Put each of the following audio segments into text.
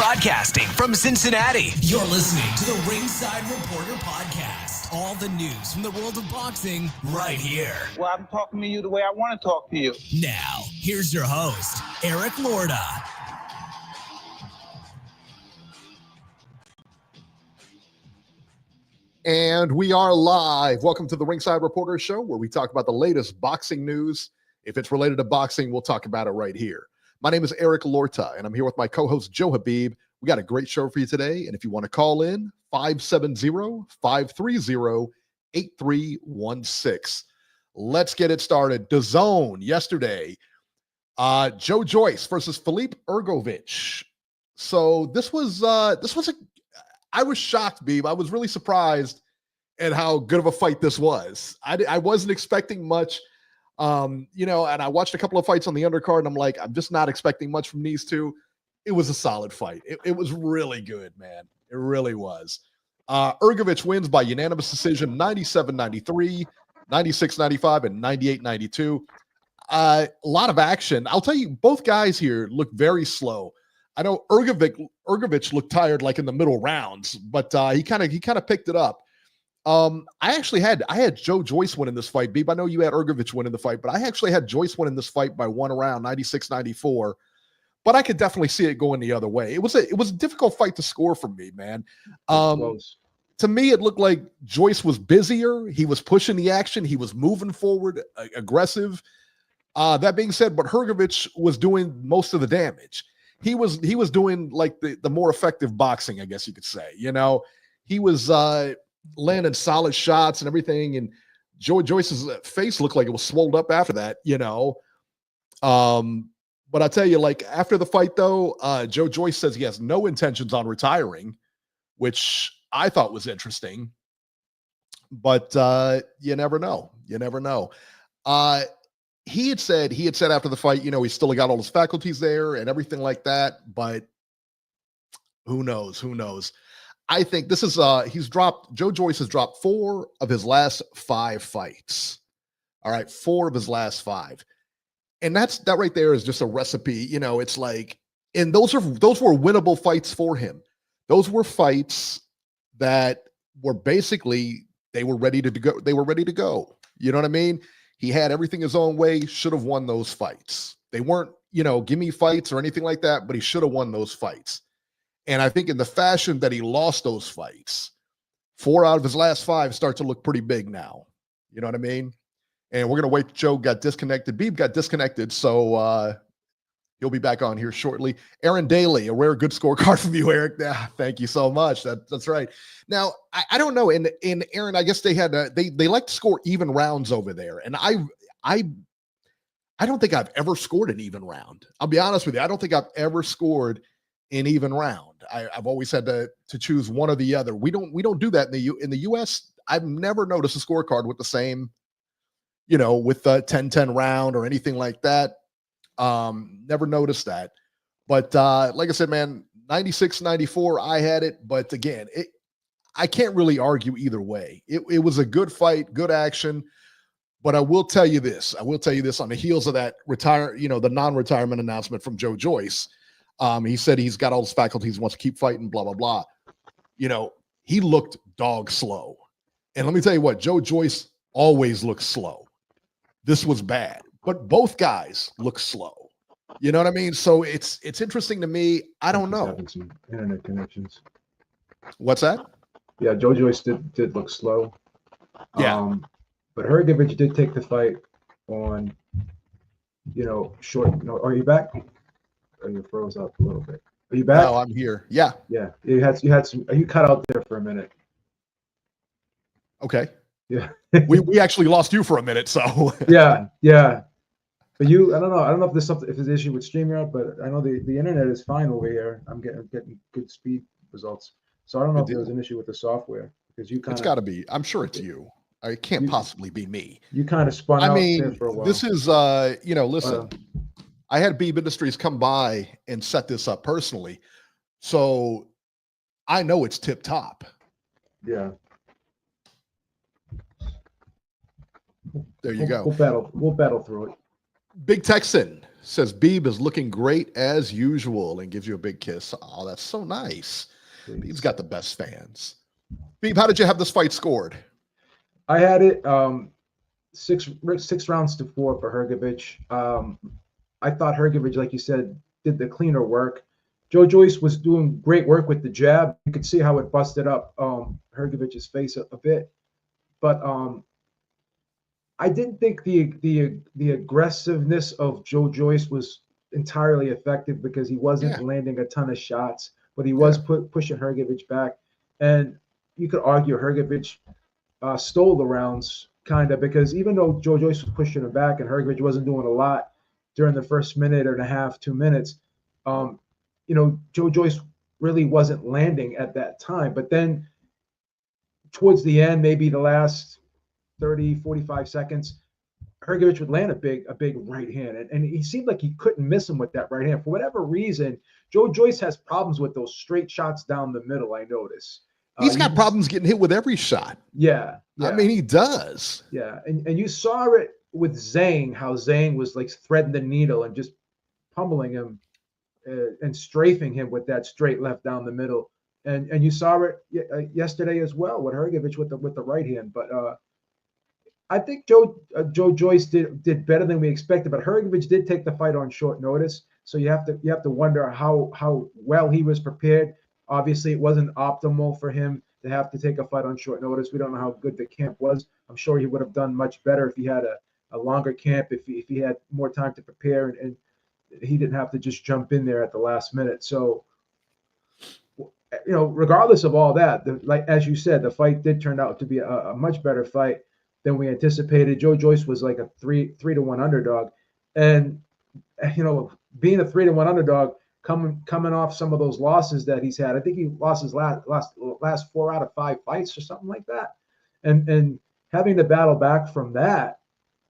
Broadcasting from Cincinnati, you're listening to the Ringside Reporter podcast. All the news from the world of boxing right here. Well, I'm talking to you the way I want to talk to you. Now, here's your host, Eric Lorda. And we are live. Welcome to the Ringside Reporter Show, where we talk about the latest boxing news. If it's related to boxing, we'll talk about it right here. My name is Eric Lorta, and I'm here with my co-host, Joe Habib. We got a great show for you today, and if you want to call in, 570-530-8316. Let's get it started. DAZN yesterday, Joyce versus Hrgovic. So this was I was shocked, Beeb. I was really surprised at how good of a fight this was. I wasn't expecting much, and I watched a couple of fights on the undercard, and I'm like, I'm just not expecting much from these two. It was a solid fight. It was really good, man. It really was. Hrgovic wins by unanimous decision, 97-93, 96-95, and 98-92. A lot of action. I'll tell you, both guys here look very slow. I know Hrgovic looked tired like in the middle rounds, but he kind of picked it up. I had Joyce winning this fight. Beeb, I know you had Hrgovic winning the fight, but I actually had Joyce winning this fight by one round, 96-94. But I could definitely see it going the other way. It was a difficult fight to score for me, man. To me, it looked like Joyce was busier. He was pushing the action. He was moving forward, aggressive. That being said, but Hrgovic was doing most of the damage. He was doing like the more effective boxing, I guess you could say. He was landing solid shots and everything, and Joyce's face looked like it was swelled up after that. But I tell you, like after the fight, though, Joyce says he has no intentions on retiring, which I thought was interesting. But you never know. You never know. He had said after the fight, he still got all his faculties there and everything like that. But who knows? Who knows? I think this is Joyce has dropped 4 of his last 5 fights. All right, 4 of his last 5. And that right there is just a recipe. It's like, and those were winnable fights for him. Those were fights that were basically, they were ready to go. They were ready to go. You know what I mean? He had everything his own way, should have won those fights. They weren't, gimme fights or anything like that, but he should have won those fights. And I think in the fashion that he lost those fights, 4 out of his last 5 start to look pretty big now. You know what I mean? And we're going to wait. Joe got disconnected. Beeb got disconnected. So he'll be back on here shortly. Aaron Daly, a rare good scorecard from you, Eric. Thank you so much. That's right. Now, I don't know. In Aaron, I guess they had they like to score even rounds over there. And I don't think I've ever scored an even round. I'll be honest with you. I don't think I've ever scored an even round. I've always had to choose one or the other. We don't do that in the US. I've never noticed a scorecard with the same, with a 10-10 round or anything like that. Never noticed that. But like I said, man, 96-94, I had it. But again, I can't really argue either way. It was a good fight, good action. But I will tell you this. On the heels of that the non-retirement announcement from Joyce. He said he's got all his faculties, wants to keep fighting, blah, blah, blah. He looked dog slow. And let me tell you what, Joyce always looks slow. This was bad, but both guys look slow. You know what I mean? So it's interesting to me. I don't know. Having some internet connections. What's that? Yeah, Joyce did look slow. Yeah. But Hrgovic did take the fight on, short. No, are you back? Oh, you froze up a little bit. Are you back? No, I'm here. Yeah. Yeah. You had some. You cut out there for a minute. Okay. Yeah. we actually lost you for a minute, so yeah. But I don't know if there's an issue with StreamYard, but I know the internet is fine over here. I'm getting good speed results. So I don't know if there was an issue with the software because it's got to be. I'm sure it's you. It can't possibly be me. You kind of spun out there for a while. This is listen. I had Beeb Industries come by and set this up personally, so I know it's tip top. Yeah. There you go. We'll battle through it. Big Texan says Beeb is looking great as usual and gives you a big kiss. Oh, that's so nice. Beeb's got the best fans. Beeb, how did you have this fight scored? I had it 6 rounds to 4 for Hrgovic. I thought Hrgovic, like you said, did the cleaner work. Joyce was doing great work with the jab. You could see how it busted up Hrgovic's face a bit, but I didn't think the aggressiveness of Joyce was entirely effective because he wasn't landing a ton of shots, but he was pushing Hrgovic back, and you could argue Hrgovic stole the rounds kind of, because even though Joyce was pushing him back and Hrgovic wasn't doing a lot during the first minute and a half, 2 minutes, Joyce really wasn't landing at that time. But then towards the end, maybe the last 30, 45 seconds, Hrgovic would land a big right hand. And he seemed like he couldn't miss him with that right hand. For whatever reason, Joyce has problems with those straight shots down the middle, I notice. He's got problems getting hit with every shot. Yeah. I mean, he does. Yeah. And you saw it with Zhang, how Zhang was like threading the needle and just pummeling him and strafing him with that straight left down the middle. And you saw it yesterday as well with Hrgovic with the right hand. But I think Joyce did better than we expected. But Hrgovic did take the fight on short notice, so you have to wonder how well he was prepared. Obviously, it wasn't optimal for him to have to take a fight on short notice. We don't know how good the camp was. I'm sure he would have done much better if he had a longer camp, if he had more time to prepare and he didn't have to just jump in there at the last minute. So, regardless of all that, like as you said, the fight did turn out to be a much better fight than we anticipated. Joyce was like a 3-1 underdog, and being a 3-1 underdog, coming off some of those losses that he's had. I think he lost his last 4 out of 5 fights or something like that, and having to battle back from that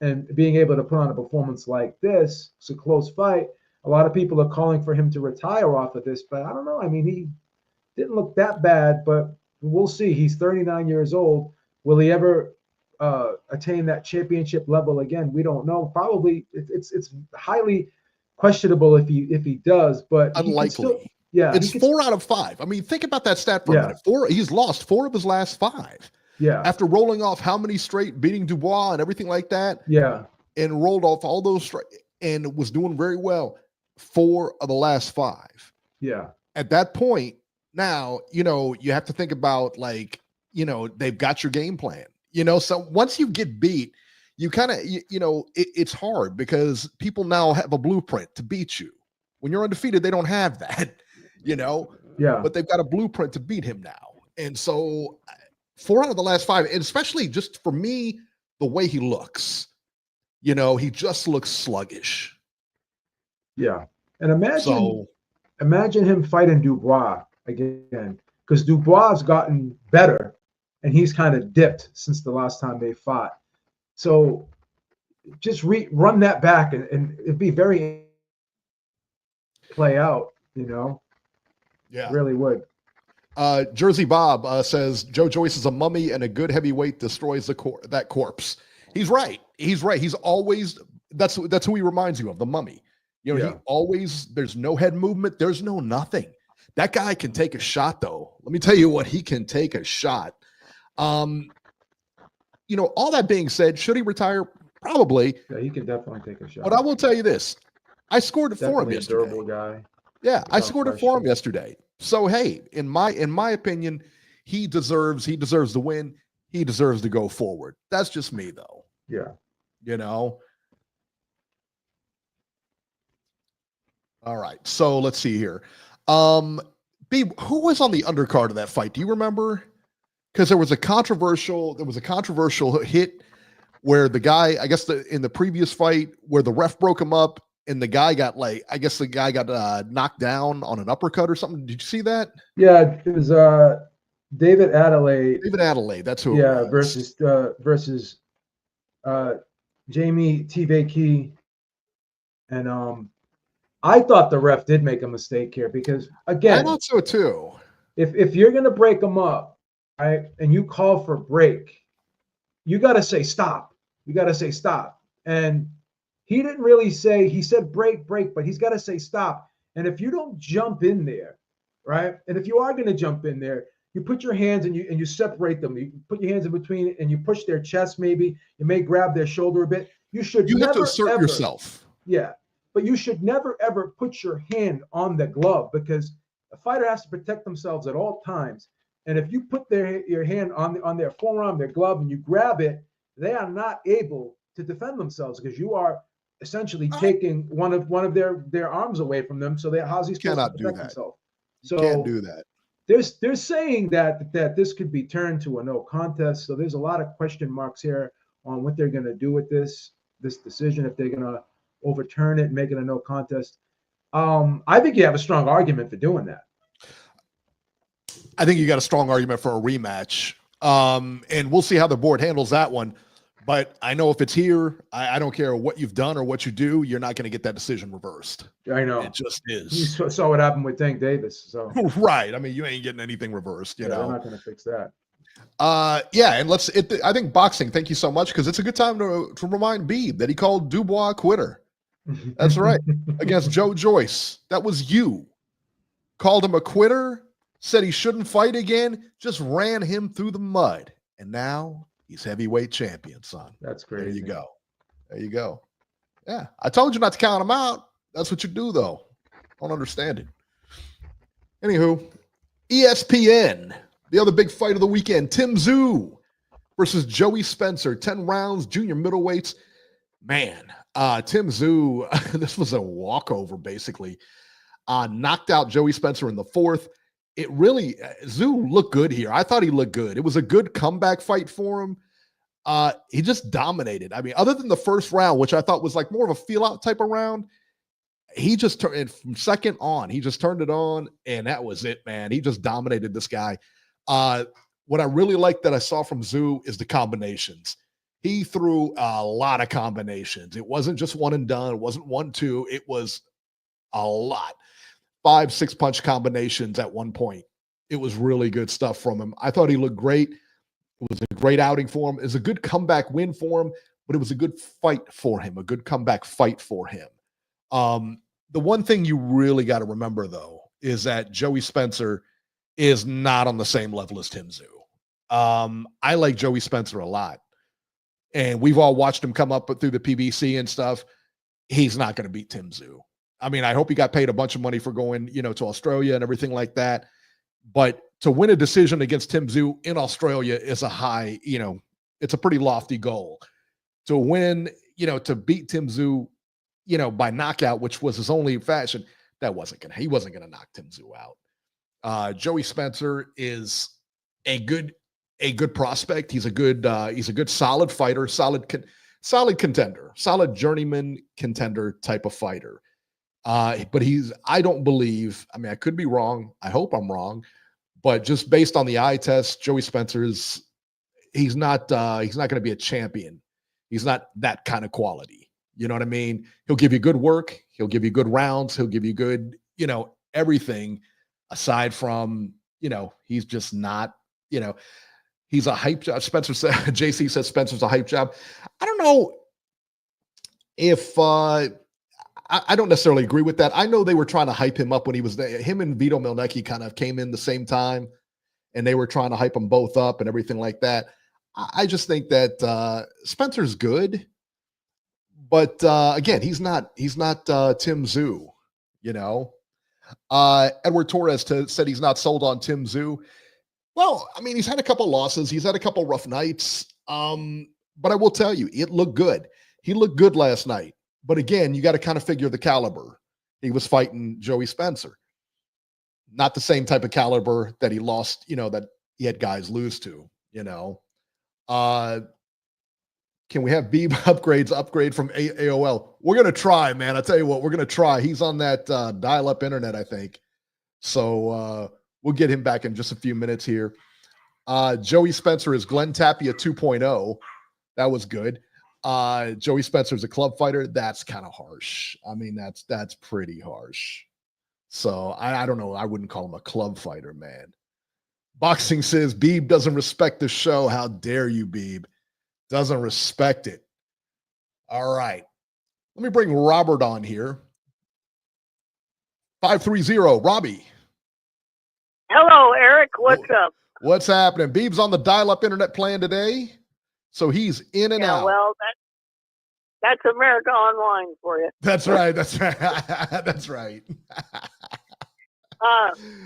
and being able to put on a performance like this, it's a close fight. A lot of people are calling for him to retire off of this, but I don't know. I mean, he didn't look that bad, but we'll see. He's 39 years old. Will he ever attain that championship level again? We don't know. Probably it's highly questionable if he does, but unlikely. It's 4 out of 5. I mean, think about that stat for a minute. He's lost 4 of his last 5. Yeah. After rolling off how many straight, beating Dubois and everything like that. Yeah. And rolled off all those straight and was doing very well. 4 of the last 5. Yeah. At that point, now, you have to think about they've got your game plan. So once you get beat, you kind of, it's hard because people now have a blueprint to beat you. When you're undefeated, they don't have that, Yeah. But they've got a blueprint to beat him now. And so 4 out of the last 5, and especially just for me, the way he looks, he just looks sluggish. Yeah. And imagine him fighting Dubois again, because Dubois has gotten better and he's kind of dipped since the last time they fought. So just run that back and it'd be very play out, Yeah, really would. Jersey Bob says Joyce is a mummy and a good heavyweight destroys that corpse. He's right. He's always that's who he reminds you of, the mummy. He always, there's no head movement, there's no nothing. That guy can take a shot though. Let me tell you what, he can take a shot. All that being said, should he retire? Probably. Yeah, he can definitely take a shot. But I will tell you this. I scored it for him yesterday. A durable guy. Yeah, I scored it for him yesterday. So hey, in my opinion, he deserves the win. He deserves to go forward. That's just me though. Yeah. All right. So let's see here. B, who was on the undercard of that fight? Do you remember? Because there was a controversial hit where the guy, I guess in the previous fight where the ref broke him up and the guy got knocked down on an uppercut or something. Did you see that? Yeah, it was David Adelaide. David Adelaide, that's who. Yeah, versus Jamie Tvaki, and I thought the ref did make a mistake here because again, I thought so too. If you're gonna break them up, right, and you call for break, you got to say stop. You got to say stop. And He didn't really say, he said break, but he's got to say stop. And if you don't jump in there, right? And if you are going to jump in there, you put your hands and you separate them. You put your hands in between and you push their chest maybe. You may grab their shoulder a bit. You should You have to never, assert ever, yourself. yeah, but you should never, ever put your hand on the glove because a fighter has to protect themselves at all times. And if you put your hand on their forearm, their glove, and you grab it, they are not able to defend themselves because you are essentially taking one of their arms away from them. So how's he supposed to protect himself? So Can't do that. They're saying that this could be turned to a no contest. So there's a lot of question marks here on what they're going to do with this decision, if they're going to overturn it and make it a no contest. I think you have a strong argument for doing that. I think you got a strong argument for a rematch. And we'll see how the board handles that one. But I know if it's here, I don't care what you've done or what you do, you're not going to get that decision reversed. I know. It just is. You saw what happened with Tank Davis. So right. I mean, you ain't getting anything reversed, you know. They're not going to fix that. Yeah, and I think boxing, thank you so much, because it's a good time to remind Beeb that he called Dubois a quitter. That's right. Against Joe Joyce. That was you. Called him a quitter, said he shouldn't fight again, just ran him through the mud. And now he's heavyweight champion, son. That's crazy. There you go. There you go. Yeah. I told you not to count him out. That's what you do, though. I don't understand it. Anywho, ESPN, the other big fight of the weekend, Tim Tsyzu versus Joey Spencer, 10 rounds, junior middleweights. Man, Tim Tsyzu, this was a walkover, basically. Knocked out Joey Spencer in the fourth. It really, Tszyu looked good here. I thought he looked good. It was a good comeback fight for him. He just dominated. I mean, other than the first round, which I thought was like more of a feel-out type of round, he just turned from second on. He just turned it on, and that was it, man. He just dominated this guy. What I really liked that I saw from Tszyu is the combinations. He threw a lot of combinations. It wasn't just one and done. It wasn't 1-2. It was a lot. 5-6 punch combinations at one point. It was really good stuff from him. I thought he looked great. It was a great outing for him. It was a good comeback win for him, but it was a good fight for him, a good comeback fight for him. The one thing you really got to remember, though, is that Joey Spencer is not on the same level as Tim Tszyu. I like Joey Spencer a lot. And we've all watched him come up through the PBC and stuff. He's not going to beat Tim Tszyu. I mean, I hope he got paid a bunch of money for going, to Australia and everything like that. But to win a decision against Tim Tszyu in Australia is a high, it's a pretty lofty goal. To win, to beat Tim Tszyu, by knockout, which was his only fashion, he wasn't going to knock Tim Tszyu out. Joey Spencer is a good prospect. He's a good solid fighter, solid contender, solid journeyman contender type of fighter. But I don't believe, I mean, I could be wrong. I hope I'm wrong, but just based on the eye test, Joey Spencer he's not going to be a champion. He's not that kind of quality. You know what I mean? He'll give you good work. He'll give you good rounds. He'll give you good, everything aside from, he's just not, he's a hype job. Spencer said, JC says Spencer's a hype job. I don't know if, I don't necessarily agree with that. I know they were trying to hype him up when he was there. Him and Vito Mielnicki kind of came in the same time, and they were trying to hype them both up and everything like that. I just think that Spencer's good, but again, he's not Tim Tszyu. Edward Torres said he's not sold on Tim Tszyu. Well, I mean, he's had a couple losses. He's had a couple rough nights. But I will tell you, it looked good. He looked good last night. But again, you got to kind of figure the caliber. He was fighting Joey Spencer. Not the same type of caliber that he lost, that he had guys lose to, Can we have Beeb upgrade from AOL? We're going to try, man. I tell you what, we're going to try. He's on that dial-up internet, I think. So we'll get him back in just a few minutes here. Joey Spencer is Glenn Tapia 2.0. That was good. Joey Spencer's a club fighter. That's kind of harsh. I mean, that's pretty harsh. So I don't know. I wouldn't call him a club fighter, man. Boxing says Beeb doesn't respect the show. How dare you, Beeb? Doesn't respect it. All right. Let me bring Robert on here. 530, Robbie. Hello, Eric. What's up? What's happening? Beeb's on the dial-up internet plan today, so he's in and out. Well, that's America Online for you. That's right. That's right. That's right.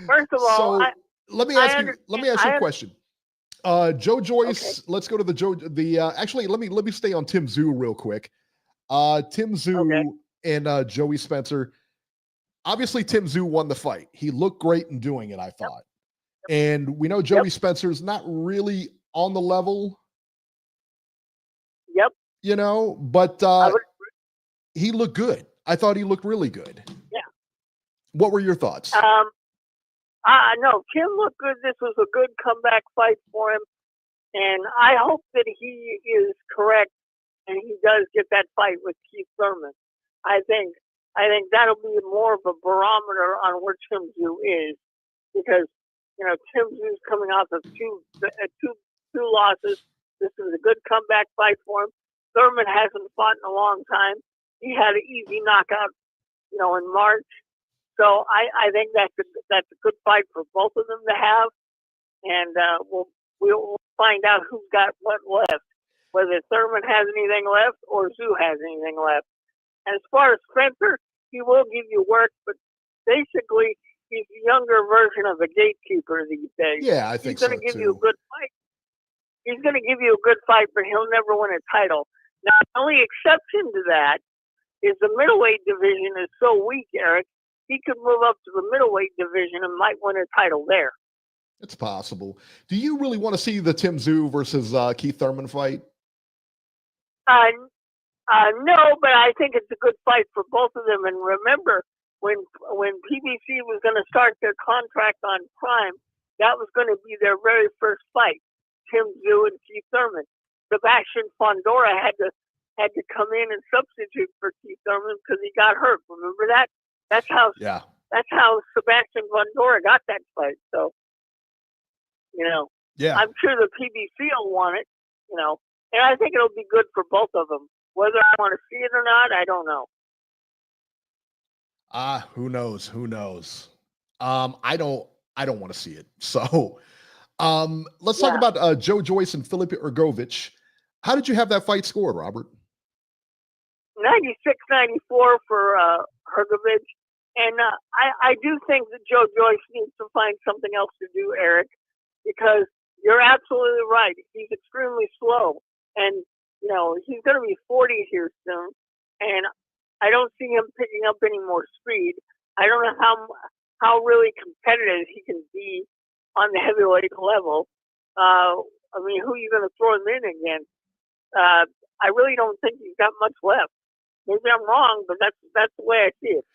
First of all, so let me ask you a question. Joe Joyce. Okay. Let's go to the Joe. Actually, let me stay on Tim Tsyzu real quick. Tim Tsyzu and Joey Spencer. Obviously, Tim Tsyzu won the fight. He looked great in doing it, I thought. Yep. And we know Joey Spencer's not really on the level. Yep. You know, but he looked good. I thought he looked really good. Yeah. What were your thoughts? No, Tim looked good. This was a good comeback fight for him. And I hope that he is correct and he does get that fight with Keith Thurman. I think that'll be more of a barometer on where Tim Tsyzu is, because Tim Tsyu's coming off of two losses. This is a good comeback fight for him. Thurman hasn't fought in a long time. He had an easy knockout, in March. So I think that's a good fight for both of them to have, and we'll find out who's got what left, whether Thurman has anything left or Tszyu has anything left. And as far as Spencer, he will give you work, but basically he's a younger version of a gatekeeper these days. Yeah, I think so too. He's going to give you a good fight. He's going to give you a good fight, but he'll never win a title. Now, the only exception to that is the middleweight division is so weak, Eric. He could move up to the middleweight division and might win a title there. It's possible. Do you really want to see the Tim Tsyzu versus Keith Thurman fight? No, but I think it's a good fight for both of them. And remember, when PBC was going to start their contract on Prime, that was going to be their very first fight, Tim Tsyzu and Keith Thurman. Sebastian Fondora had to come in and substitute for Keith Thurman because he got hurt. Remember that? That's how Sebastian Fondora got that fight. So, I'm sure the PBC will want it, and I think it'll be good for both of them. Whether I want to see it or not, I don't know. Who knows? Who knows? I don't want to see it. So, let's talk about Joe Joyce and Filip Hrgovic. How did you have that fight scored, Robert? 96-94 for Hrgovic. And I do think that Joe Joyce needs to find something else to do, Eric, because you're absolutely right. He's extremely slow. And, he's going to be 40 here soon. And I don't see him picking up any more speed. I don't know how really competitive he can be on the heavyweight level. Who are you going to throw him in again? I really don't think he's got much left. Maybe I'm wrong, but that's the way I see it.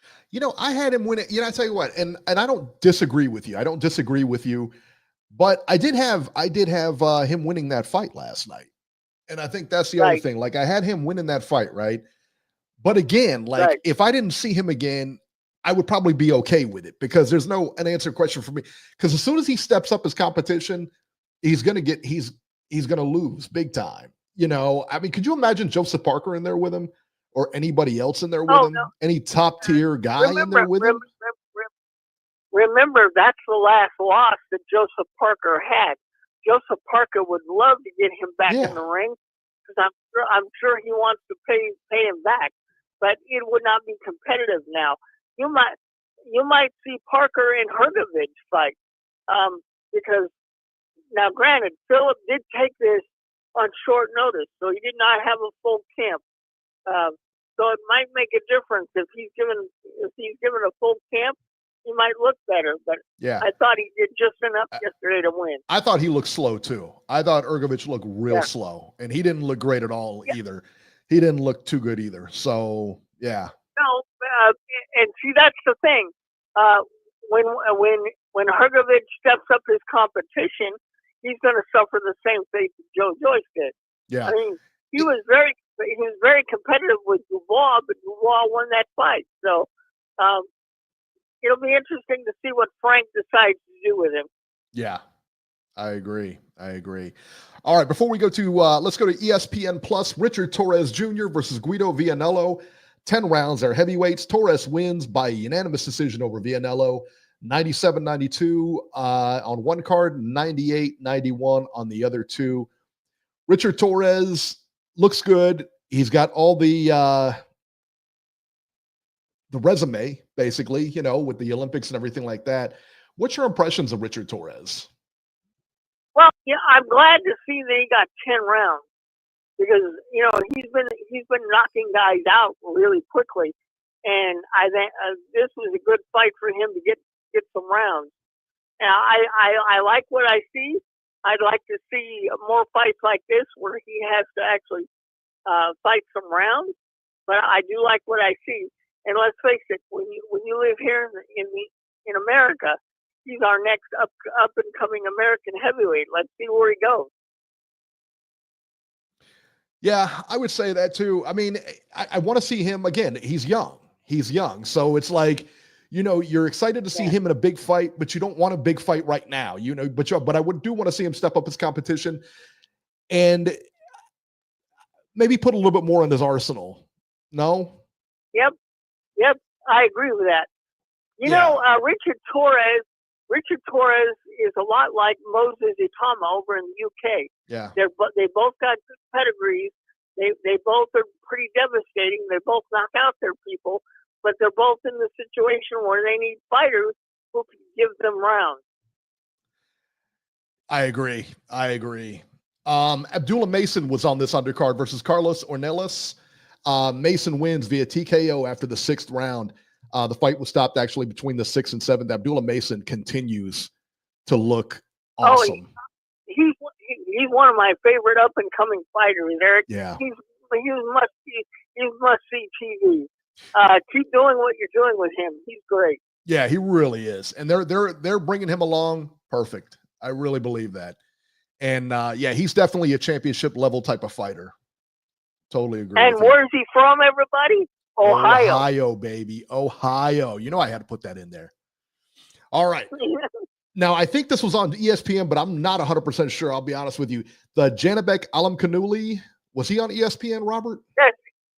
I had him win it. I tell you what, and I don't disagree with you. But I did have him winning that fight last night, and I think that's the other thing. Like, I had him winning that fight, right? But again, if I didn't see him again, I would probably be okay with it, because there's no unanswered question for me. Because as soon as he steps up his competition, he's gonna lose big time. Could you imagine Joseph Parker in there with him? Or anybody else in there with him? No. Any top tier guy in there with him? Remember, that's the last loss that Joseph Parker had. Joseph Parker would love to get him back in the ring, because I'm sure he wants to pay him back, but it would not be competitive now. You might see Parker and Hrgovic fight, because now, granted, Philip did take this on short notice, so he did not have a full camp. So it might make a difference if he's given a full camp. He might look better, but I thought he did just enough yesterday to win. I thought he looked slow too. I thought Hrgovic looked real slow, and he didn't look great at all either. He didn't look too good either. So no, and see, that's the thing. When Hrgovic steps up his competition, he's going to suffer the same fate that Joe Joyce did. Yeah, he was very competitive with Dubois, but Dubois won that fight. So it'll be interesting to see what Frank decides to do with him. Yeah, I agree. All right, before we go to let's go to ESPN Plus. Richard Torres Jr. versus Guido Vianello. 10 rounds there. Heavyweights, Torres wins by unanimous decision over Vianello, 97-92 on one card, 98-91 on the other two. Richard Torres looks good. He's got all the resume, basically, you know, with the Olympics and everything like that. What's your impressions of Richard Torres? Well, yeah, I'm glad to see that he got 10 rounds because, you know, he's been knocking guys out really quickly. And I think this was a good fight for him to get some rounds. And I like what I see. I'd like to see more fights like this where he has to actually fight some rounds. But I do like what I see. And let's face it, when you live here in America, he's our next up and coming American heavyweight. Let's see where he goes. Yeah, I would say that too. I mean, I want to see him again. He's young. So it's like, you know, you're excited to see him in a big fight, but you don't want a big fight right now, you know, but I do want to see him step up his competition and maybe put a little bit more in his arsenal. No? Yep. I agree with that. You know, Richard Torres is a lot like Moses Itama over in the UK. Yeah. They both got good pedigrees. They both are pretty devastating. They both knock out their people, but they're both in the situation where they need fighters who can give them rounds. I agree. Abdullah Mason was on this undercard versus Carlos Ornelas. Mason wins via TKO after the 6th round. The fight was stopped actually between the 6th and 7th. Abdullah Mason continues to look awesome. He's one of my favorite up and coming fighters, Eric. Yeah. He's must see TV. Keep doing what you're doing with him. He's great. Yeah, he really is. And they're bringing him along perfect. I really believe that. And he's definitely a championship level type of fighter. Totally agree. And where's he from, everybody? Ohio, baby. Ohio. You know I had to put that in there. All right. Now, I think this was on ESPN, but I'm not 100% sure. I'll be honest with you. The Janibek Alimkhanuly, was he on ESPN, Robert? Yes.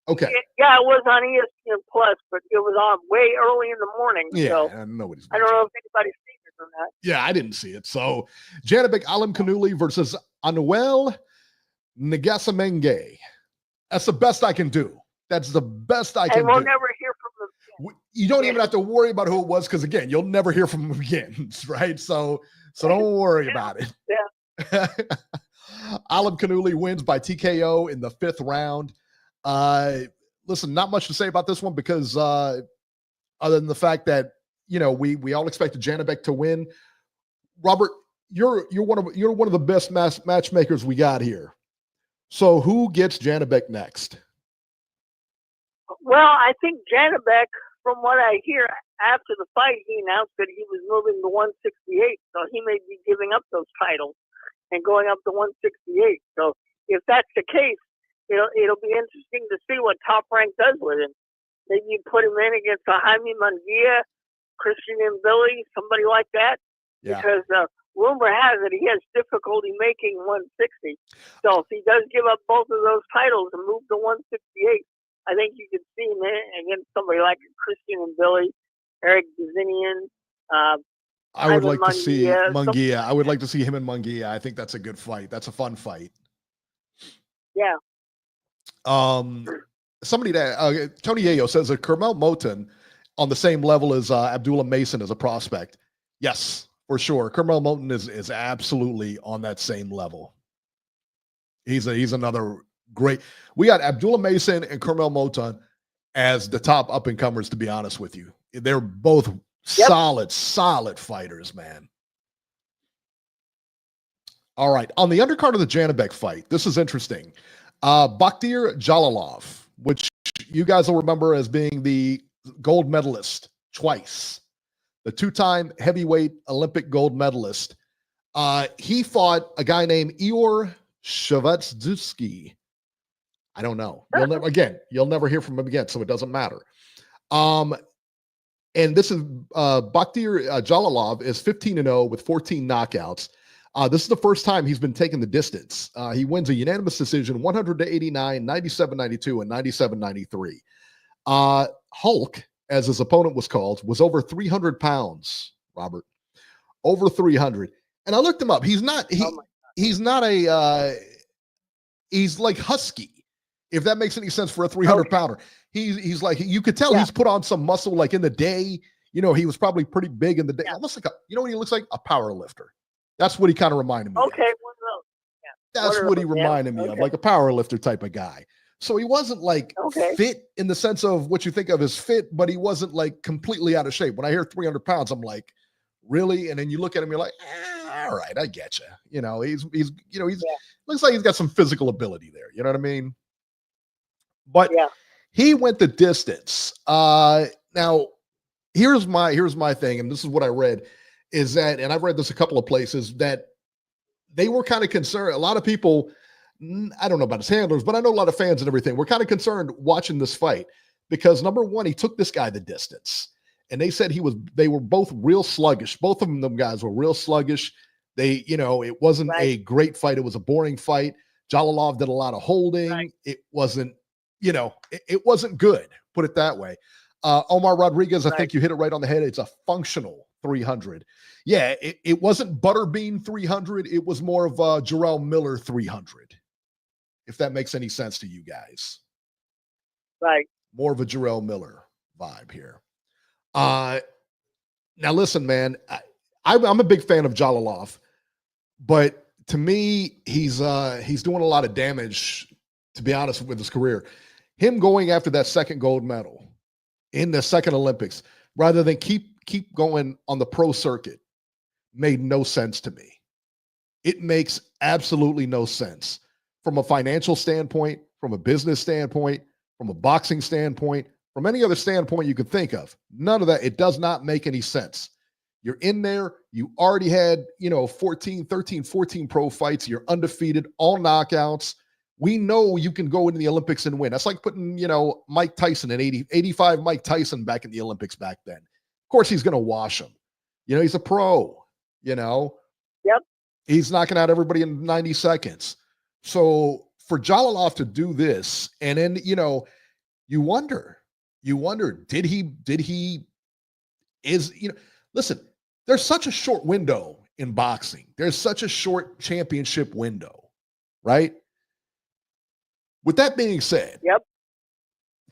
Okay. Yeah, it was on ESPN Plus, but it was on way early in the morning. Yeah, so I don't know if anybody's seen it or not. Yeah, I didn't see it. So, Janibek Alimkhanuly versus Anuel Nagasamenge. That's the best I can do. That's the best I can do. And we'll never hear from them again. You don't even have to worry about who it was because, again, you'll never hear from him again, right? So don't worry about it. Yeah. Alimkhanuly wins by TKO in the 5th round. Listen, not much to say about this one because other than the fact that, you know, we all expected Janibek to win. Robert, you're one of the best matchmakers we got here. So who gets Janibek next? Well, I think Janibek, from what I hear after the fight, he announced that he was moving to 168. So he may be giving up those titles and going up to 168. So if that's the case, it'll be interesting to see what Top Rank does with him. Maybe you put him in against a Jaime Munguia, Christian and Billy, somebody like that. Yeah. Because rumor has it he has difficulty making 160. So if he does give up both of those titles and move to 168, I think you could see him against somebody like Christian and Billy, Eric Bazinian. I would like to see Munguia. I would like to see him and Munguia. I think that's a good fight. That's a fun fight. Yeah. Somebody that Tony Yayo says that Kermel Moton on the same level as Abdullah Mason as a prospect. Yes, for sure. Kermel Moton is absolutely on that same level. He's another great. We got Abdullah Mason and Kermel Moton as the top up and comers. To be honest with you, they're both solid fighters, man. All right, on the undercard of the Janibek fight, this is interesting. Bakhtir Jalilov, which you guys will remember as being the gold medalist twice, the 2-time heavyweight Olympic gold medalist. He fought a guy named Igor Shevardzuski. I don't know. You'll never hear from him again, so it doesn't matter. And this is Bakhtir Jalilov is 15-0 with 14 knockouts. This is the first time he's been taking the distance. He wins a unanimous decision, 100-89, 97-92, and Hulk, as his opponent was called, was over 300 pounds, Robert. Over 300. And I looked him up. He's not he's like husky, if that makes any sense for a 300 pounder. He's like, you could tell he's put on some muscle like in the day. He was probably pretty big in the day. Almost like what he looks like? A power lifter. That's what he kind of reminded me of. Okay. That's what he reminded me of, like a power lifter type of guy. So he wasn't like fit in the sense of what you think of as fit, but he wasn't like completely out of shape. When I hear 300 pounds, I'm like, really? And then you look at him, you're like, all right, I get you. He's looks like he's got some physical ability there. You know what I mean? But he went the distance. Now here's my thing, and this is what I read, is that, and I've read this a couple of places, that they were kind of concerned. A lot of people, I don't know about his handlers, but I know a lot of fans and everything were kind of concerned watching this fight because, number one, he took this guy the distance. And they said they were both real sluggish. Both of them guys were real sluggish. It wasn't a great fight. It was a boring fight. Jalolov did a lot of holding. Right. It wasn't, it wasn't good, put it that way. Omar Rodriguez, I think you hit it right on the head. It's a functional 300. Yeah, it wasn't Butterbean 300. It was more of a Jarrell Miller 300, if that makes any sense to you guys. Right. More of a Jarrell Miller vibe here. Now listen, man, I'm a big fan of Jalolov, but to me, he's doing a lot of damage, to be honest, with his career. Him going after that second gold medal in the second Olympics, rather than keep going on the pro circuit, made no sense to me. It makes absolutely no sense from a financial standpoint, from a business standpoint, from a boxing standpoint, from any other standpoint you could think of. None of that. It does not make any sense. You're in there. You already had, 14 pro fights. You're undefeated, all knockouts. We know you can go into the Olympics and win. That's like putting, Mike Tyson in 85 Mike Tyson back in the Olympics back then. Of course, he's going to wash him. He's a pro, Yep. He's knocking out everybody in 90 seconds. So for Jalolov to do this, and then, you wonder, listen, there's such a short window in boxing. There's such a short championship window, right? With that being said,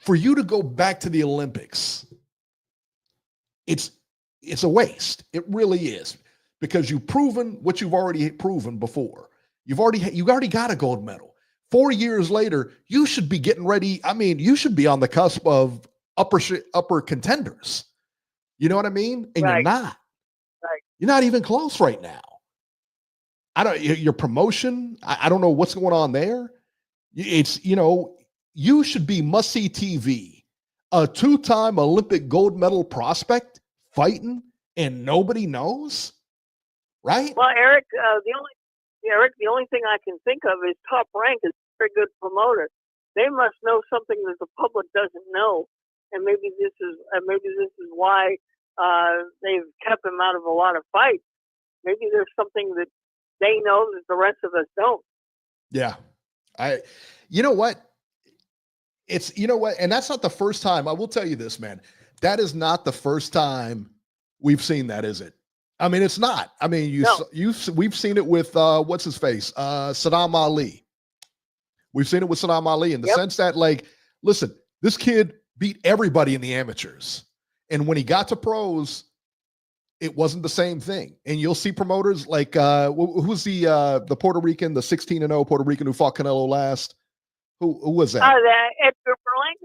for you to go back to the Olympics, it's a waste. It really is, because you've proven what you've already proven before. You've already got a gold medal. 4 years later, you should be getting ready. I mean, you should be on the cusp of upper contenders. You know what I mean? And you're not. Right. You're not even close right now. Your promotion, I don't know what's going on there. It's, you should be must-see TV. A 2-time Olympic gold medal prospect fighting and nobody knows, right? Well, Eric, the only thing I can think of is Top Rank is a very good promoter. They must know something that the public doesn't know, and maybe this is why they've kept him out of a lot of fights. Maybe there's something that they know that the rest of us don't. Yeah. You know what? And that's not the first time. I will tell you this, man. That is not the first time we've seen that, is it? I mean, it's not. I mean, we've seen it with what's his face, Saddam Ali. We've seen it with Saddam Ali in the sense that, like, listen, this kid beat everybody in the amateurs, and when he got to pros, it wasn't the same thing. And you'll see promoters like who's the Puerto Rican, the 16-0 Puerto Rican who fought Canelo last? Who was that? Edgar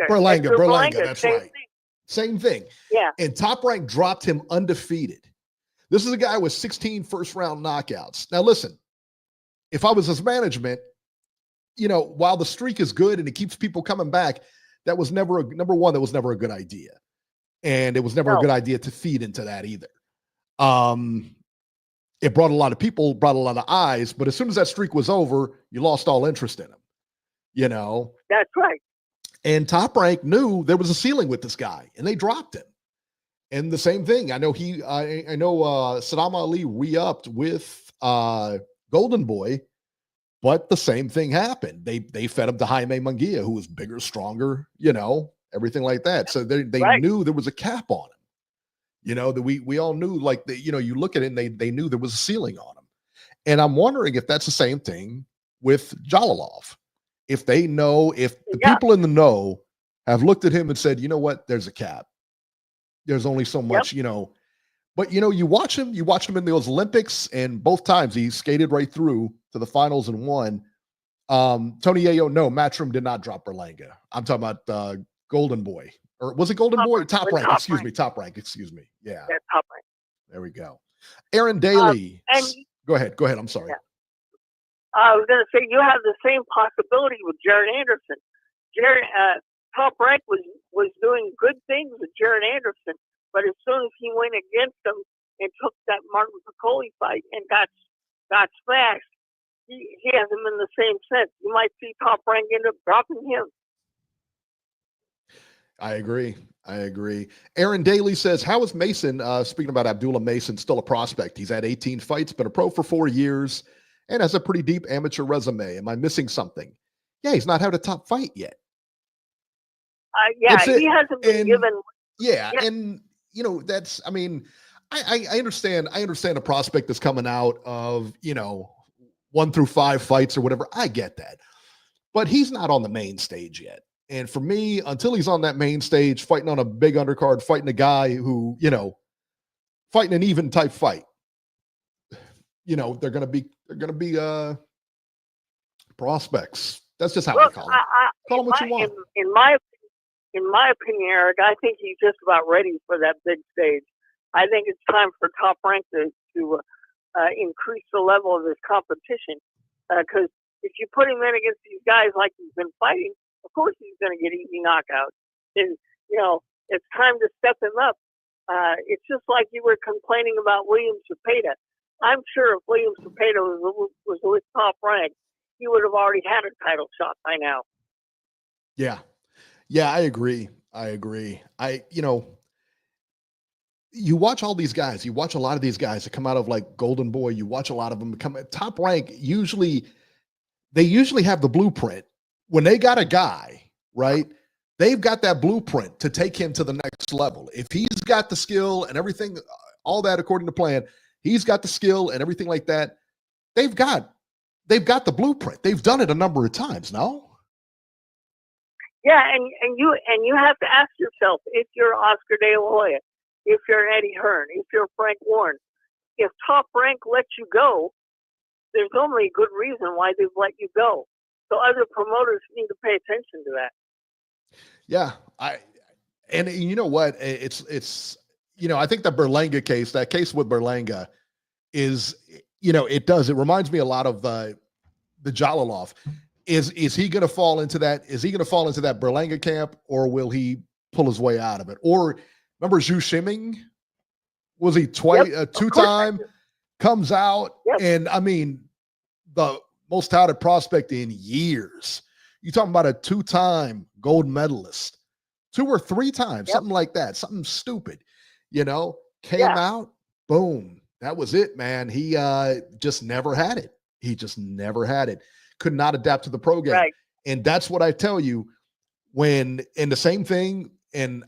Berlanga. Berlanga, that's right. Thing. Same thing. Yeah. And Top Rank dropped him undefeated. This is a guy with 16 first-round knockouts. Now, listen, if I was his management, while the streak is good and it keeps people coming back, that was never number one, that was never a good idea. And it was never a good idea to feed into that either. It brought a lot of people, brought a lot of eyes, but as soon as that streak was over, you lost all interest in him. That's right. And Top Rank knew there was a ceiling with this guy, and they dropped him. And the same thing, I know Saddam Ali re-upped with Golden Boy, but the same thing happened. They fed him to Jaime Munguia, who was bigger, stronger, everything like that. So they Right. knew there was a cap on him. You know, that we all knew, like, you know, you look at it and they knew there was a ceiling on him. And I'm wondering if that's the same thing with Jalilov. If they know, if the Yeah. people in the know have looked at him and said, you know what, there's a cap. There's only so much, you know. But, you know, you watch him in those Olympics, and both times he skated right through to the finals and won. Tony Yayo, no, Matchroom did not drop Berlanga. I'm talking about Golden Boy. Or was it Golden Boy? Top rank, excuse me. Top rank, excuse me. Yeah. Yeah, top rank. There we go. Aaron Daly. And Go ahead. I'm sorry. Yeah. I was going to say, you have the same possibility with Jared Anderson. Jared, Top Rank was doing good things with Jared Anderson, but as soon as he went against him and took that Martin Piccoli fight and got smashed, he hasn't been the same since. You might see Top Rank end up dropping him. I agree. Aaron Daly says, how is Mason, speaking about Abdullah Mason, still a prospect? He's had 18 fights, been a pro for 4 years, and has a pretty deep amateur resume. Am I missing something? Yeah, he's not had a top fight yet. He hasn't been given. Yeah, and, you know, that's, I mean, I understand a prospect that's coming out of, you know, 1 through 5 fights or whatever. I get that. But he's not on the main stage yet. And for me, until he's on that main stage, fighting on a big undercard, fighting a guy who, you know, fighting an even type fight, you know, they're going to be prospects. That's just how I call them. Call them what you want. In my opinion, Eric, I think he's just about ready for that big stage. I think it's time for Top Rank to increase the level of his competition. Because if you put him in against these guys like he's been fighting, of course he's going to get easy knockouts. And, you know, it's time to step him up. It's just like you were complaining about William Zepeda. I'm sure if William Zepeda was with Top Rank, he would have already had a title shot by now. Yeah, I agree. You know, you watch all these guys. You watch a lot of these guys that come out of like Golden Boy. You watch a lot of them come at Top Rank. They usually have the blueprint. When they got a guy, right, they've got that blueprint to take him to the next level. If he's got the skill and everything, all that according to plan, he's got the skill and everything like that, they've got the blueprint. They've done it a number of times, no? Yeah, and you have to ask yourself, if you're Oscar De La Hoya, if you're Eddie Hearn, if you're Frank Warren, if Top Rank lets you go, there's only a good reason why they've let you go. So other promoters need to pay attention to that. Yeah, and you know what? It's you know, I think the Berlanga case, that case with Berlanga, is, you know, it reminds me a lot of the Jalilov. Is he going to fall into that? Is he going to fall into that Berlanga camp, or will he pull his way out of it? Or remember Zhu Shiming? Was he two-time? Comes out, and I mean, the most touted prospect in years. You're talking about a 2-time gold medalist, 2 or 3 times, something like that, something stupid, you know, came out, boom. That was it, man. He just never had it. Could not adapt to the pro game. Right. And that's what I tell you when, in the same thing, and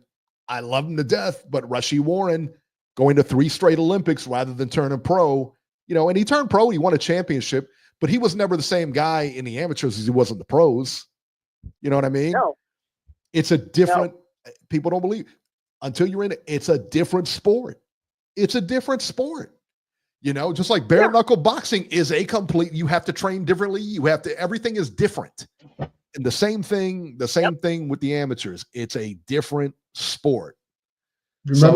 I love him to death, but Rushy Warren going to 3 straight Olympics rather than turning pro, you know, and he turned pro, he won a championship, but he was never the same guy in the amateurs as he was in the pros. You know what I mean? No. It's a different, people don't believe, until you're in it, it's a different sport. You know, just like bare knuckle boxing is a complete, you have to train differently. Everything is different. And the same thing with the amateurs. It's a different sport. Do you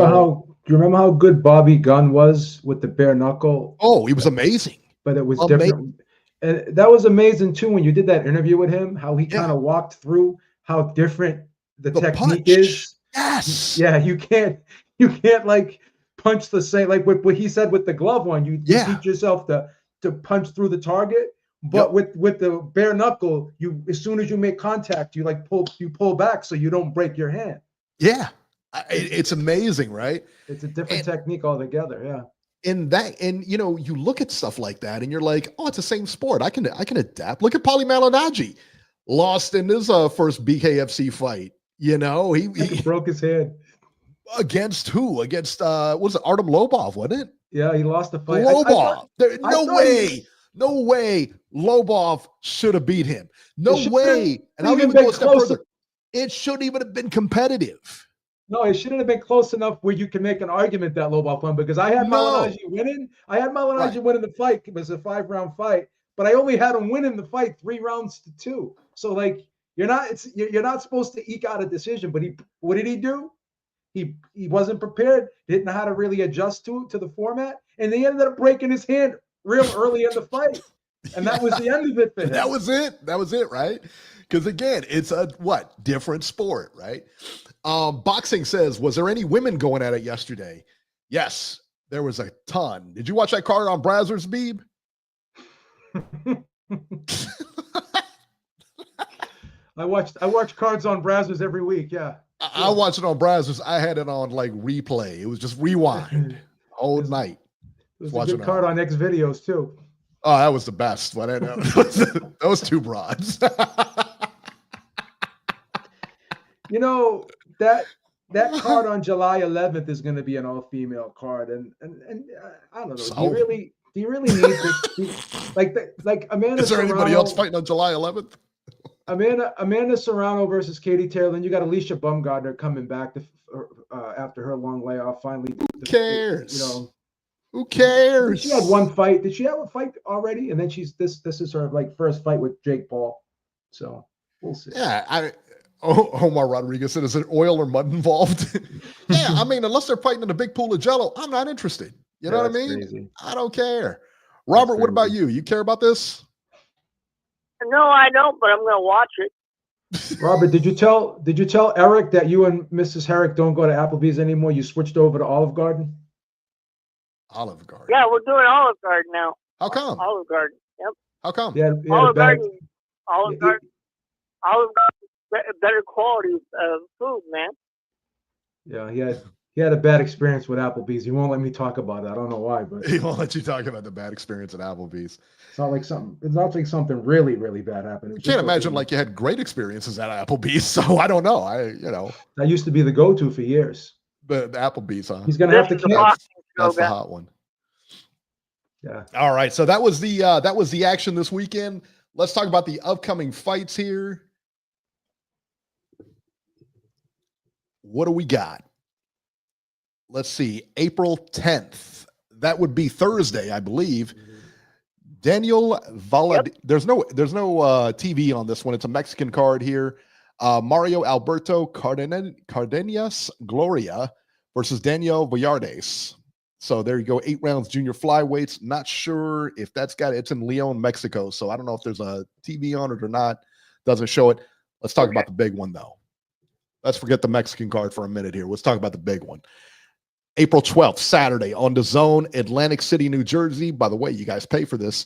remember how good Bobby Gunn was with the bare knuckle? Oh, he was amazing. But it was different. And that was amazing too when you did that interview with him, how he kind of walked through how different the technique is. Yes. Yeah, you can't like punch the same, like what he said with the glove one. You teach yourself to punch through the target. But with the bare knuckle, you, as soon as you make contact, you pull back so you don't break your hand. Yeah. It's amazing, right? It's a different technique altogether. Yeah. And you know, you look at stuff like that and you're like, oh, it's the same sport. I can adapt. Look at Paulie Malignaggi, lost in his first BKFC fight, You know, he broke his hand. Against who? Against what was it, Artem Lobov, wasn't it? Yeah, he lost the fight. Lobov. No way Lobov should have beat him. No way. And I'll even go a step further. It shouldn't even have been competitive. No, it shouldn't have been close enough where you can make an argument that Lobov won, because I had Malignaggi winning. I had Malignaggi winning the fight. It was a 5-round fight, but I only had him winning the fight 3-2. So like you're not supposed to eke out a decision. But what did he do? He wasn't prepared, didn't know how to really adjust to the format, and they ended up breaking his hand real early in the fight. And that was the end of it for him. That was it, right? Because again, it's a different sport, right? Boxing says, was there any women going at it yesterday? Yes, there was a ton. Did you watch that card on Brazzers, Beeb? I watch cards on Brazzers every week, yeah. I watched it on Brazzers. I had it on like replay. It was just rewind all night. It was a good card on X videos too. Oh, that was the best. Those two broads. You know, that card on July 11th is going to be an all-female card, and I don't know. So, do you really need this? Like Amanda? Is there Serrano, anybody else fighting on July 11th? Amanda Serrano versus Katie Taylor, and you got Alicia Bumgardner coming back after her long layoff. Finally, who cares? Who cares? She had one fight. Did she have a fight already? And then this is her like first fight with Jake Paul. So we'll see. Yeah, Omar Rodriguez said, is it oil or mud involved? Yeah, I mean, unless they're fighting in a big pool of Jello, I'm not interested. You know what I mean? Crazy. I don't care. Robert, what about you? You care about this? No, I don't, but I'm going to watch it. Robert, did you tell Eric that you and Mrs. Herrick don't go to Applebee's anymore? You switched over to Olive Garden? Olive Garden. Yeah, we're doing Olive Garden now. How come? Olive Garden. Yep. How come? Yeah, Olive Garden. Better quality food, man. Yeah, he had a bad experience with Applebee's. He won't let me talk about it. I don't know why, but he won't let you talk about the bad experience at Applebee's. It's not like something really, really bad happened. You can't imagine like you had great experiences at Applebee's. So I don't know. That used to be the go-to for years. The Applebee's, huh? He's gonna have to cancel. That's the hot one. Yeah. All right. So that was the action this weekend. Let's talk about the upcoming fights here. What do we got? Let's see. April 10th. That would be Thursday, I believe. Daniel Valad. Yep. There's no TV on this one. It's a Mexican card here. Mario Alberto Cardenas Gloria versus Daniel Villardes. So there you go. 8 rounds, junior flyweights. Not sure if it's in Leon, Mexico. So I don't know if there's a TV on it or not. Doesn't show it. Let's talk about the big one, though. Let's forget the Mexican card for a minute here. Let's talk about the big one. April 12th, Saturday, on DAZN, Atlantic City, New Jersey. By the way, you guys pay for this.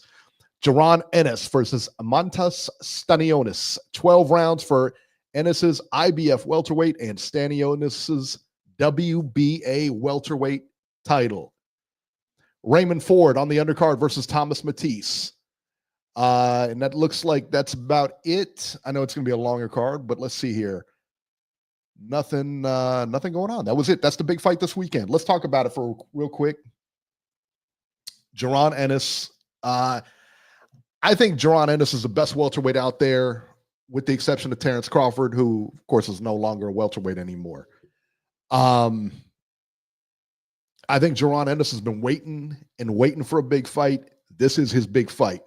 Jaron Ennis versus Mantas Stanionis. 12 rounds for Ennis's IBF welterweight and Stanionis's WBA welterweight title. Raymond Ford on the undercard versus Thomas Matisse. And that looks like that's about it. I know it's going to be a longer card, but let's see here. Nothing going on. That was it. That's the big fight this weekend. Let's talk about it for real quick. Jaron Ennis. I think Jaron Ennis is the best welterweight out there, with the exception of Terrence Crawford, who, of course, is no longer a welterweight anymore. I think Jaron Ennis has been waiting for a big fight. This is his big fight.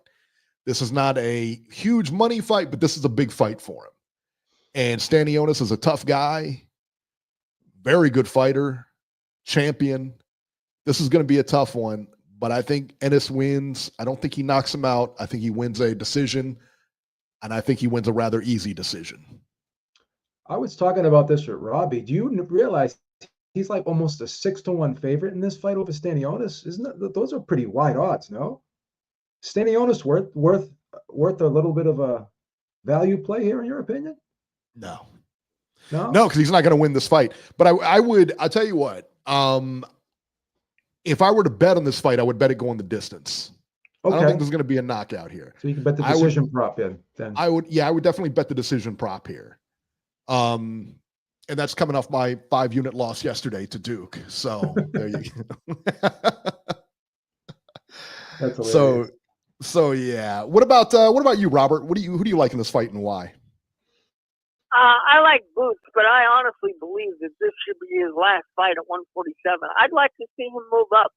This is not a huge money fight, but this is a big fight for him. And Stanionis is a tough guy, very good fighter, champion. This is going to be a tough one, but I think Ennis wins. I don't think he knocks him out. I think he wins a decision, and I think he wins a rather easy decision. I was talking about this with Robbie. Do you realize he's like almost a 6-1 favorite in this fight over Stanionis? Those are pretty wide odds, no? Stanionis worth a little bit of a value play here, in your opinion? No, because he's not going to win this fight. But I'll tell you what, if I were to bet on this fight, I would bet it going the distance. Okay. I don't think there's going to be a knockout here. So you can bet the decision prop in. Then I would definitely bet the decision prop here. And that's coming off my 5-unit loss yesterday to Duke. So there you go. That's hilarious. So yeah. What about you, Robert? Who do you like in this fight and why? I like Boots, but I honestly believe that this should be his last fight at 147. I'd like to see him move up.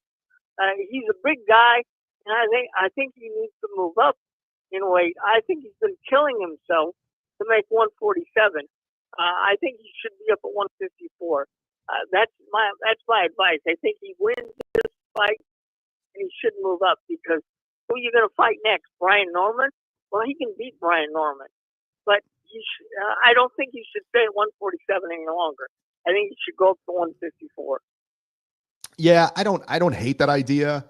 He's a big guy, and I think he needs to move up in weight. I think he's been killing himself to make 147. I think he should be up at 154. That's my advice. I think he wins this fight, and he should move up because who are you going to fight next? Brian Norman? Well, he can beat Brian Norman, but I don't think he should stay at 147 any longer. I think he should go up to 154. Yeah, I don't hate that idea.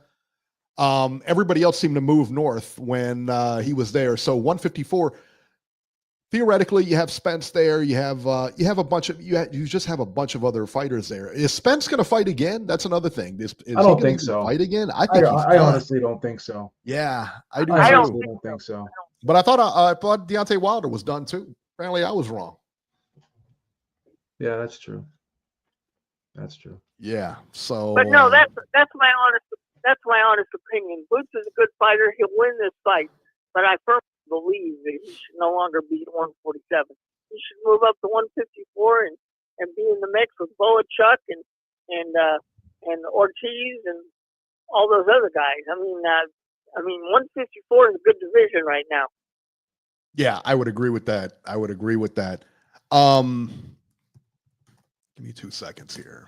Everybody else seemed to move north when he was there. So 154. Theoretically, you have Spence there. You have a bunch of you just have a bunch of other fighters there. Is Spence going to fight again? That's another thing. Is I don't think so. Fight again? I think I honestly don't think so. Yeah, I do. I honestly don't think so. But I thought Deontay Wilder was done too. Apparently, I was wrong. Yeah, that's true. That's true. Yeah. So, but no, that's my honest opinion. Boots is a good fighter. He'll win this fight, but I firmly believe that he should no longer be at 147. He should move up to 154 and be in the mix with Boachuk and Ortiz and all those other guys. I mean, 154 is a good division right now. Yeah, I would agree with that. Give me 2 seconds here.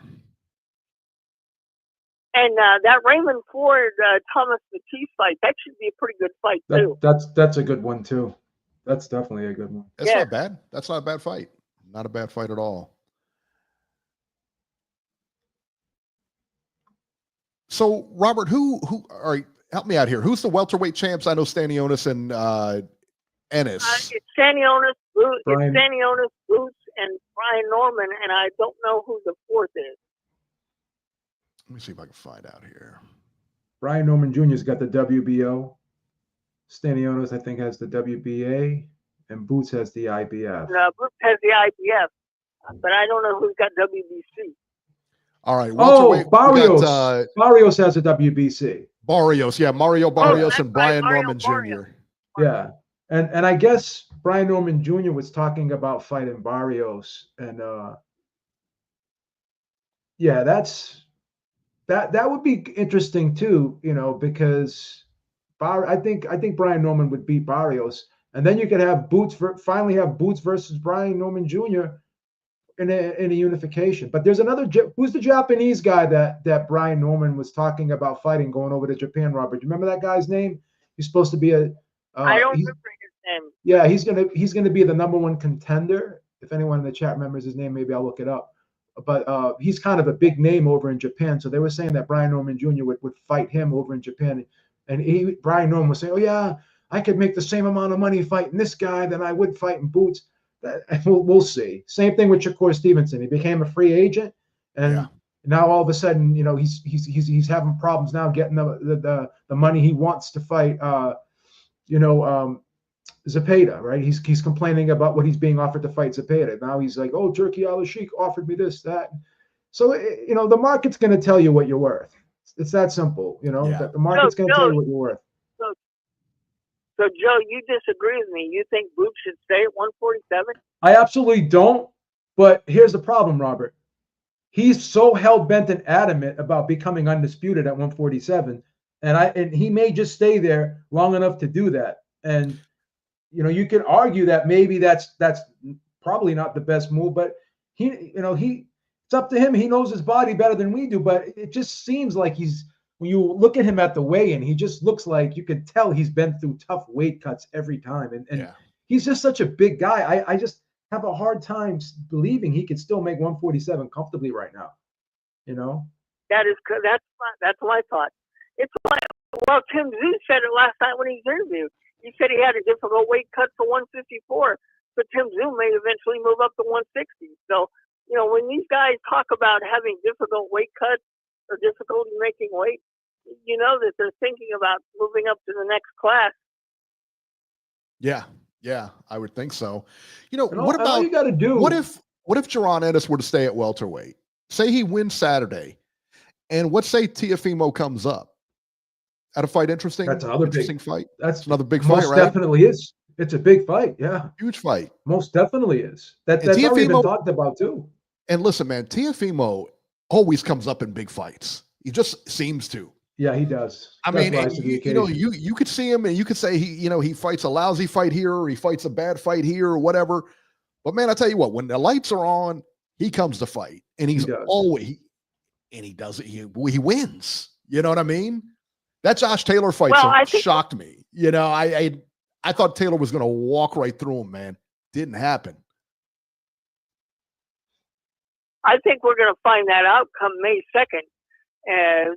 And that Raymond Ford Thomas Matisse fight, that should be a pretty good fight too. That's a good one too. That's definitely a good one. That's not bad. That's not a bad fight. Not a bad fight at all. So Robert, who all right, help me out here. Who's the welterweight champs? I know Stanionis and Ennis. It's Stanionis, Boots, and Brian Norman, and I don't know who the fourth is. Let me see if I can find out here. Brian Norman Jr.'s got the WBO. Stanionis, I think, has the WBA, and Boots has the IBF. No, Boots has the IBF, but I don't know who's got WBC. All right. Barrios. Barrios has a WBC. Barrios, yeah, Mario Barrios and Brian Norman Barrios. Jr. Yeah, and I guess Brian Norman Jr. was talking about fighting Barrios, and yeah, that would be interesting too, because I think Brian Norman would beat Barrios, and then you could have finally have Boots versus Brian Norman Jr. in a unification. But there's who's the Japanese guy that Brian Norman was talking about fighting going over to Japan, Robert? Do you remember that guy's name? He's supposed to be I don't remember his name. Yeah, he's gonna be the #1 contender. If anyone in the chat remembers his name, maybe I'll look it up. But he's kind of a big name over in Japan. So they were saying that Brian Norman Jr. would fight him over in Japan. And Brian Norman was saying, oh, yeah, I could make the same amount of money fighting this guy than I would fighting Boots. We'll see. Same thing with Shakur Stevenson. He became a free agent. And now all of a sudden, he's having problems now getting the money he wants to fight, Zepeda, right? He's complaining about what he's being offered to fight Zepeda. Now he's like, oh, Turkey Al-Sheikh offered me this, that. So, the market's going to tell you what you're worth. It's that simple, that the market's going to tell you what you're worth. So, Joe, you disagree with me. You think Boots should stay at 147? I absolutely don't. But here's the problem, Robert. He's so hell-bent and adamant about becoming undisputed at 147. And he may just stay there long enough to do that. And you can argue that maybe that's probably not the best move, but it's up to him. He knows his body better than we do, but it just seems like when you look at him at the weigh-in, he just looks like you could tell he's been through tough weight cuts every time. And he's just such a big guy. I just have a hard time believing he could still make 147 comfortably right now. That's my thought. Well, Tim Tsyzu said it last night when he was interviewed. He said he had a difficult weight cut to 154, but Tim Tsyzu may eventually move up to 160. So, when these guys talk about having difficult weight cuts or difficulty making weight, that they're thinking about moving up to the next class. Yeah, I would think so. What about all you got to do? What if What if Jaron Ennis were to stay at welterweight? Say he wins Saturday, and what say Teofimo comes up? At a fight interesting? That's another interesting big fight. That's another big fight, most right? definitely is. It's a big fight. Yeah, Huge fight. most definitely is. That's And already been Teofimo- talked about too. And listen, man, Teofimo always comes up in big fights. He just seems to. Yeah, he does. I Does mean, rise to the you know, occasion. you could see him and you could say he fights a lousy fight here or he fights a bad fight here or whatever. But man, I tell you what, when the lights are on, he comes to fight, and he's always he does it. He wins. You know what I mean? That Josh Taylor fight shocked me. You know, I thought Taylor was going to walk right through him, man. Didn't happen. I think we're going to find that out come May 2nd, and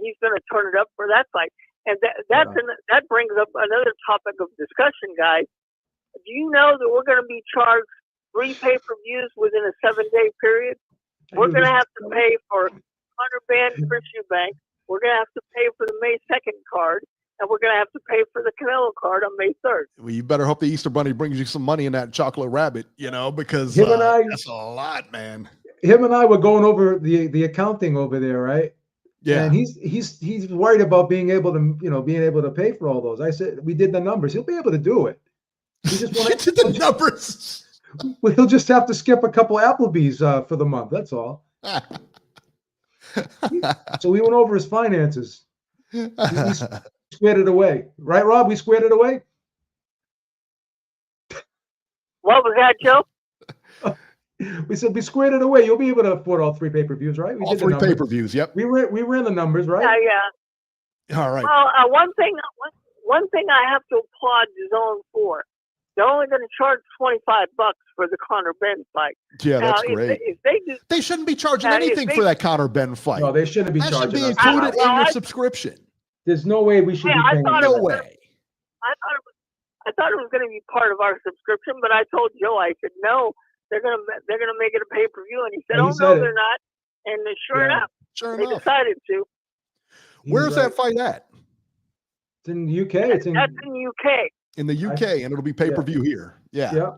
he's going to turn it up for that fight. And that brings up another topic of discussion, guys. Do you know that we're going to be charged 3 pay-per-views within a 7-day period? We're going to have to pay for Hunter Band, Chris Eubank. We're going to have to pay for the May 2nd card, and we're going to have to pay for the Canelo card on May 3rd. Well, you better hope the Easter Bunny brings you some money in that chocolate rabbit, you know, because that's a lot, man. Him and I were going over the accounting over there, right? Yeah. And he's worried about being able to pay for all those. I said, we did the numbers. He'll be able to do it. He just did the numbers. He'll just have to skip a couple Applebee's for the month. That's all. So we went over his finances. We squared it away. Right, Rob? We squared it away? What was that, Joe? We said we squared it away. You'll be able to afford all 3 pay-per-views, right? We all did 3 pay-per-views, yep. We ran the numbers, right? Yeah. All right. Well, one thing I have to applaud DAZN for. They're only going to charge $25 for the Conor Benn fight. Yeah, that's great. If they shouldn't be charging anything for that Conor Benn fight. No, they shouldn't be that charging. That should be included in your subscription. There's no way we should be paying. No way. I thought it was going to be part of our subscription, but I told Joe, I said, no, they're going to make it a pay-per-view. And he said, they're not. And sure enough, they decided to. Where's that fight at? It's in the UK. That's in the UK. In the UK, and it'll be pay-per-view here. Yeah. Yeah.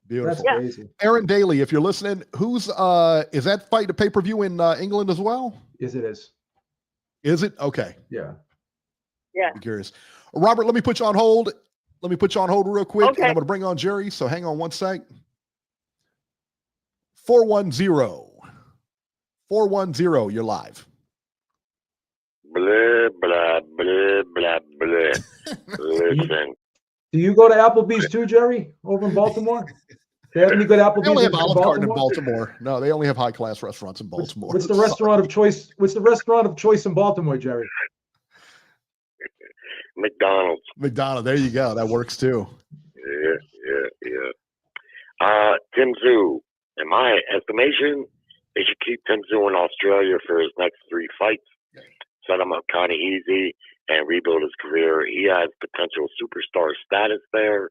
Beautiful. That's crazy. Aaron Daly, if you're listening, is that fight a pay-per-view in England as well? Yes, it is. Is it? Okay. Yeah. Yeah. I'm curious. Robert, let me put you on hold. Let me put you on hold real quick. Okay. And I'm going to bring on Jerry, so hang on one sec. 410, you're live. Blah, blah, blah, blah, blah. Listen. Do you go to Applebee's too, Jerry, over in Baltimore? They have any good Applebee's? They only have Olive Garden in Baltimore. No, they only have high-class restaurants in Baltimore. What's the restaurant of choice? What's the restaurant of choice in Baltimore, Jerry? McDonald's. McDonald's. There you go. That works too. Yeah. Tim Tszyu. In my estimation, they should keep Tim Tszyu in Australia for his next 3 fights. Set him up kind of easy and rebuild his career. He has potential superstar status there.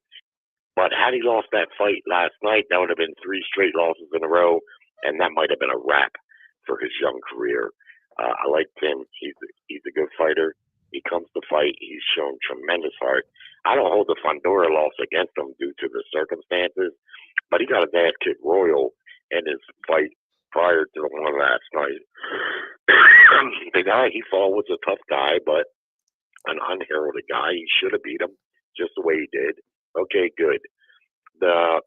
But had he lost that fight last night, that would have been 3 straight losses in a row, and that might have been a wrap for his young career. I like Tim. He's a good fighter. He comes to fight. He's shown tremendous heart. I don't hold the Fundora loss against him due to the circumstances, but he got his ass kicked royal in his fight prior to the one last night. The guy he fought was a tough guy, but an unheralded guy. He should have beat him just the way he did. Okay, good. The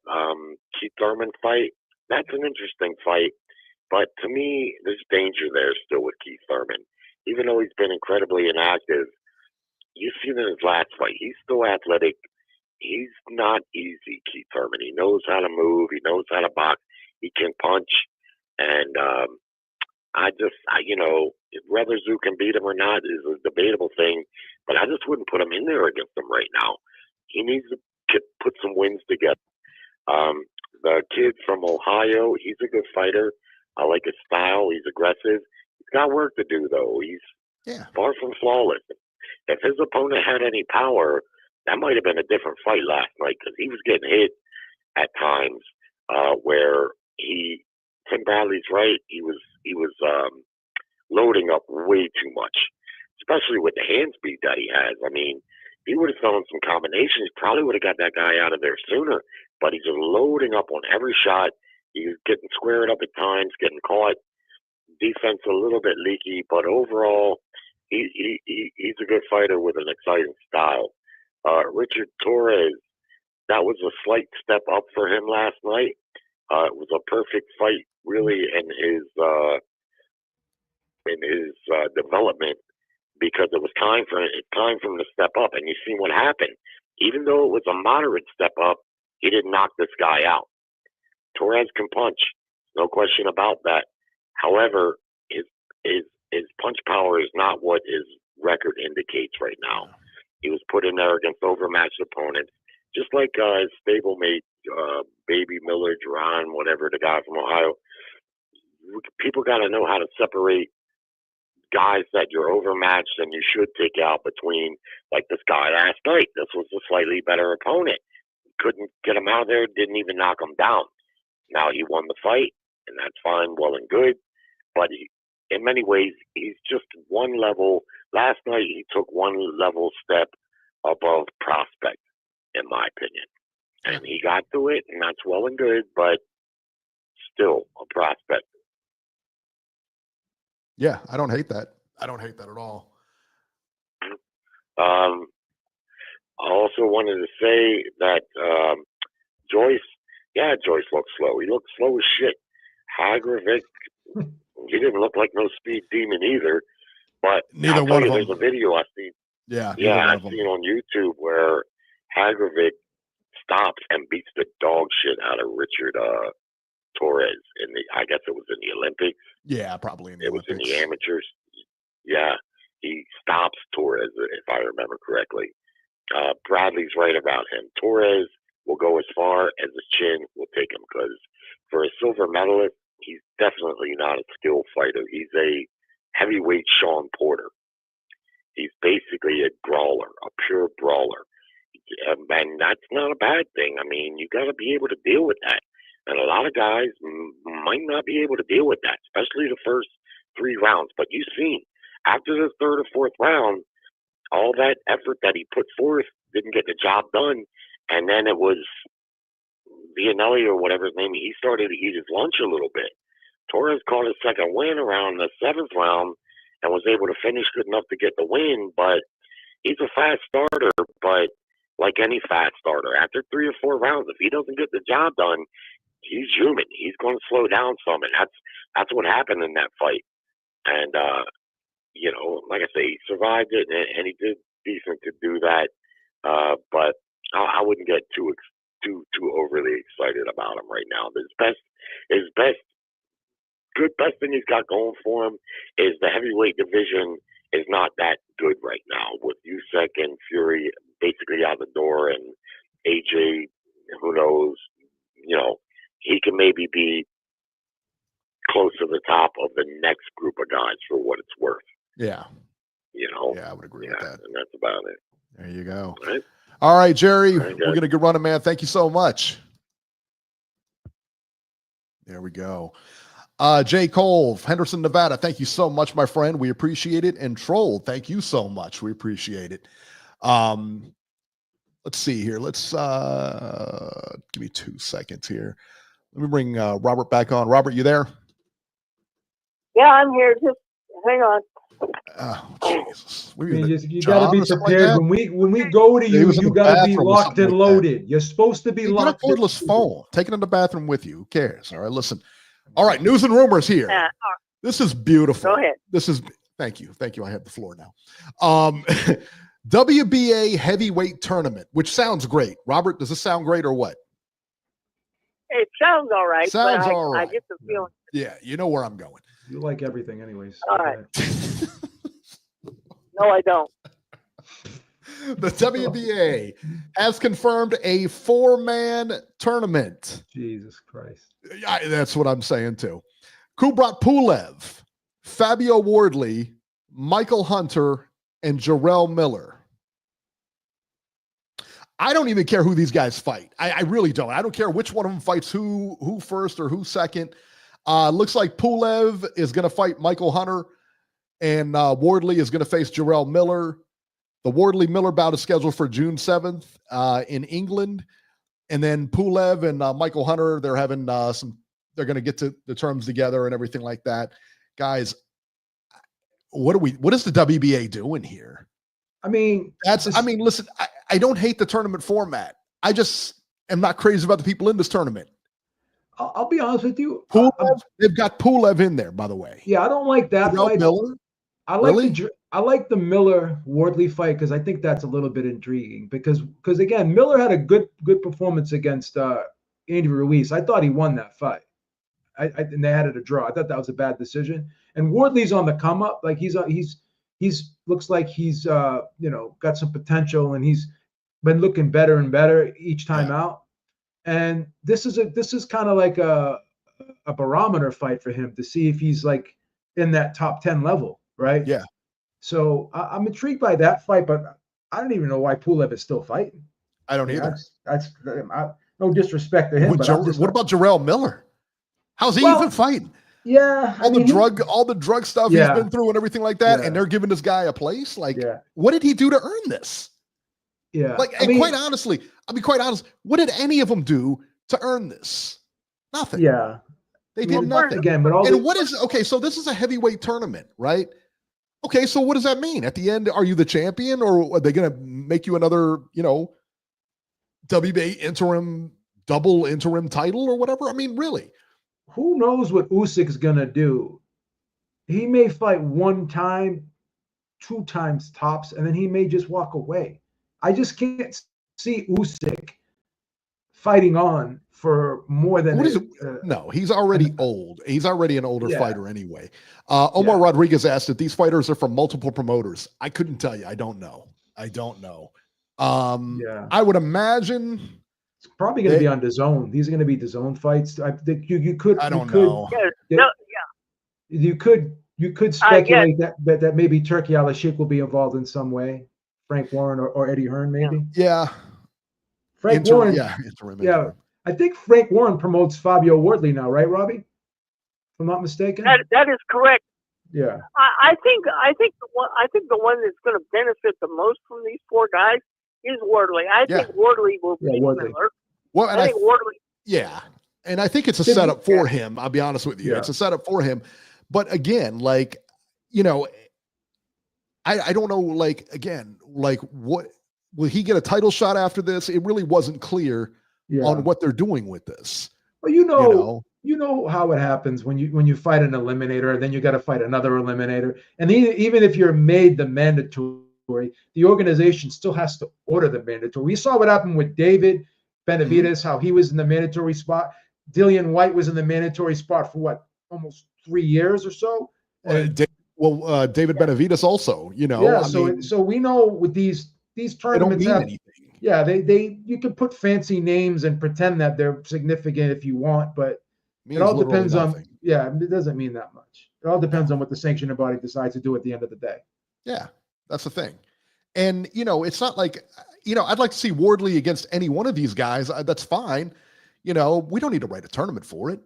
Keith Thurman fight, that's an interesting fight, but to me, there's danger there still with Keith Thurman. Even though he's been incredibly inactive, you've seen in his last fight, he's still athletic. He's not easy, Keith Thurman. He knows how to move. He knows how to box. He can punch. And whether Tszyu can beat him or not is a debatable thing, but I just wouldn't put him in there against him right now. He needs to put some wins together. The kid from Ohio, he's a good fighter. I like his style. He's aggressive. He's got work to do, though. He's far from flawless. If his opponent had any power, that might have been a different fight last night because he was getting hit at times where Tim Bradley's right. He was loading up way too much, especially with the hand speed that he has. I mean, he would have thrown some combinations, probably would have got that guy out of there sooner, but he's just loading up on every shot. He's getting squared up at times, getting caught. Defense a little bit leaky, but overall, he's a good fighter with an exciting style. Richard Torres, that was a slight step up for him last night. It was a perfect fight, really, in his development, because it was time for him to step up. And you see what happened. Even though it was a moderate step up, he didn't knock this guy out. Torres can punch, no question about that. However, his punch power is not what his record indicates right now. He was put in there against overmatched opponents, just like his stablemate, Baby Miller, Duran, whatever, the guy from Ohio. People got to know how to separate guys that you're overmatched and you should take out between, like this guy last night. This was a slightly better opponent. Couldn't get him out of there, didn't even knock him down. Now he won the fight, and that's fine, well and good. But in many ways, he's just one level. Last night, he took one level step above prospect, in my opinion. And he got to it, and that's well and good, but still a prospect. Yeah, I don't hate that. I don't hate that at all. I also wanted to say that Joyce looked slow. He looked slow as shit. Hrgovic, he didn't look like no speed demon either. But neither one of them. There's a video I've seen. I've seen on YouTube where Hrgovic stops and beats the dog shit out of Richard Torres I guess it was in the Olympics. Yeah, probably in the Olympics. It was in the amateurs. Yeah, he stops Torres, if I remember correctly. Bradley's right about him. Torres will go as far as his chin will take him, because for a silver medalist, he's definitely not a skilled fighter. He's a heavyweight Sean Porter. He's basically a brawler, a pure brawler. And that's not a bad thing. I mean, you got to be able to deal with that. And a lot of guys might not be able to deal with that, especially the first 3 rounds. But you've seen, after the 3rd or 4th round, all that effort that he put forth didn't get the job done. And then it was Vianelli or whatever his name, he started to eat his lunch a little bit. Torres caught his second win around the 7th round and was able to finish good enough to get the win. But he's a fast starter, but like any fast starter, after 3 or 4 rounds, if he doesn't get the job done, he's human. He's going to slow down some, and that's what happened in that fight. And like I say, he survived it, and he did decent to do that. But I wouldn't get too overly excited about him right now. His best thing he's got going for him is the heavyweight division is not that good right now, with Usyk and Fury basically out the door, and AJ, who knows, he can maybe be close to the top of the next group of guys for what it's worth. Yeah. Yeah, I would agree with that. And that's about it. There you go. Right? All right, Jerry, Right, we're going to get running, man. Thank you so much. There we go. Jay Cole, Henderson, Nevada. Thank you so much, my friend. We appreciate it. And Troll, thank you so much. We appreciate it. Let's see here. Let's give me 2 seconds here. Let me bring Robert back on. Robert, you there? Yeah, I'm here. Just hang on. Oh, Jesus. You got to be prepared. Like when we go to you, you got to be locked and loaded. That. You're supposed to be locked. You got a cordless phone. Take it in the bathroom with you. Who cares? All right, listen. All right, news and rumors here. This is beautiful. Go ahead. Thank you. I have the floor now. WBA heavyweight tournament, which sounds great. Robert, does this sound great or what? It sounds all right. Sounds all right. I get the feeling. Yeah, you know where I'm going. You like everything anyways. All right. No, I don't. The WBA has confirmed a 4-man tournament. Jesus Christ. Yeah, that's what I'm saying too. Kubrat Pulev, Fabio Wardley, Michael Hunter, and Jarrell Miller. I don't even care who these guys fight. I really don't. I don't care which one of them fights who first or who second. Looks like Pulev is going to fight Michael Hunter, and Wardley is going to face Jarrell Miller. The Wardley-Miller bout is scheduled for June 7th in England. And then Pulev and Michael Hunter, they're having some they're going to get to the terms together and everything like that. Guys, what is the WBA doing here? I mean, listen, I don't hate the tournament format. I just am not crazy about the people in this tournament. I'll be honest with you. They've got Pulev in there, by the way. Yeah, I don't like that fight. Miller? I like the Miller Wardley fight because I think that's a little bit intriguing because again, Miller had a good performance against Andy Ruiz. I thought he won that fight. And they had it a draw. I thought that was a bad decision. And Wardley's on the come up. Like he's looks like he's got some potential, and he's been looking better and better each time out. And this is kind of like a barometer fight for him to see if he's like in that top 10 level, right? Yeah. So I'm intrigued by that fight, but I don't even know why Pulev is still fighting. I don't either. That's no disrespect to him. But what about Jarrell Miller? How's he even fighting? Yeah, all the drug stuff he's been through and everything like that, and they're giving this guy a place. Like, what did he do to earn this? Yeah, like, quite honestly, I'll be quite honest. What did any of them do to earn this? Nothing. Yeah, they did nothing. Again, so this is a heavyweight tournament, right? Okay, so what does that mean? At the end, are you the champion, or are they going to make you another, WBA double interim title or whatever? I mean, really? Who knows what Usyk's gonna do? He may fight one time, two times tops, and then he may just walk away. I just can't see Usyk fighting on for more than. No, he's already old. He's already an older fighter anyway. Omar Rodriguez asked if these fighters are from multiple promoters. I couldn't tell you. I don't know. I would imagine. It's probably going to be on DAZN. These are going to be DAZN fights. I think you could. I don't know. You could speculate that maybe Turki Al-Sheikh will be involved in some way. Frank Warren or Eddie Hearn, maybe. Yeah. Frank Warren. Yeah. I think Frank Warren promotes Fabio Wardley now, right, Robbie? If I'm not mistaken. That is correct. Yeah. I think the one that's going to benefit the most from these four guys is Wardley. I think Wardley will beat Miller. Well, and I think Wardley. Yeah, and I think it's a setup for him. I'll be honest with you. Yeah. It's a setup for him. But again, I don't know, what will he get a title shot after this? It really wasn't clear on what they're doing with this. Well, you know how it happens when you fight an eliminator, and then you got to fight another eliminator. And even if you're made the mandatory, the organization still has to order the mandatory. We saw what happened with David Benavidez, how he was in the mandatory spot. Dillian White was in the mandatory spot for almost 3 years or so. David Benavidez also, So we know with these tournaments, don't mean anything. Yeah, you can put fancy names and pretend that they're significant if you want, but it all depends on. Yeah, it doesn't mean that much. It all depends on what the sanctioning body decides to do at the end of the day. Yeah. That's the thing. And, it's not like, I'd like to see Wardley against any one of these guys. That's fine. We don't need to write a tournament for it.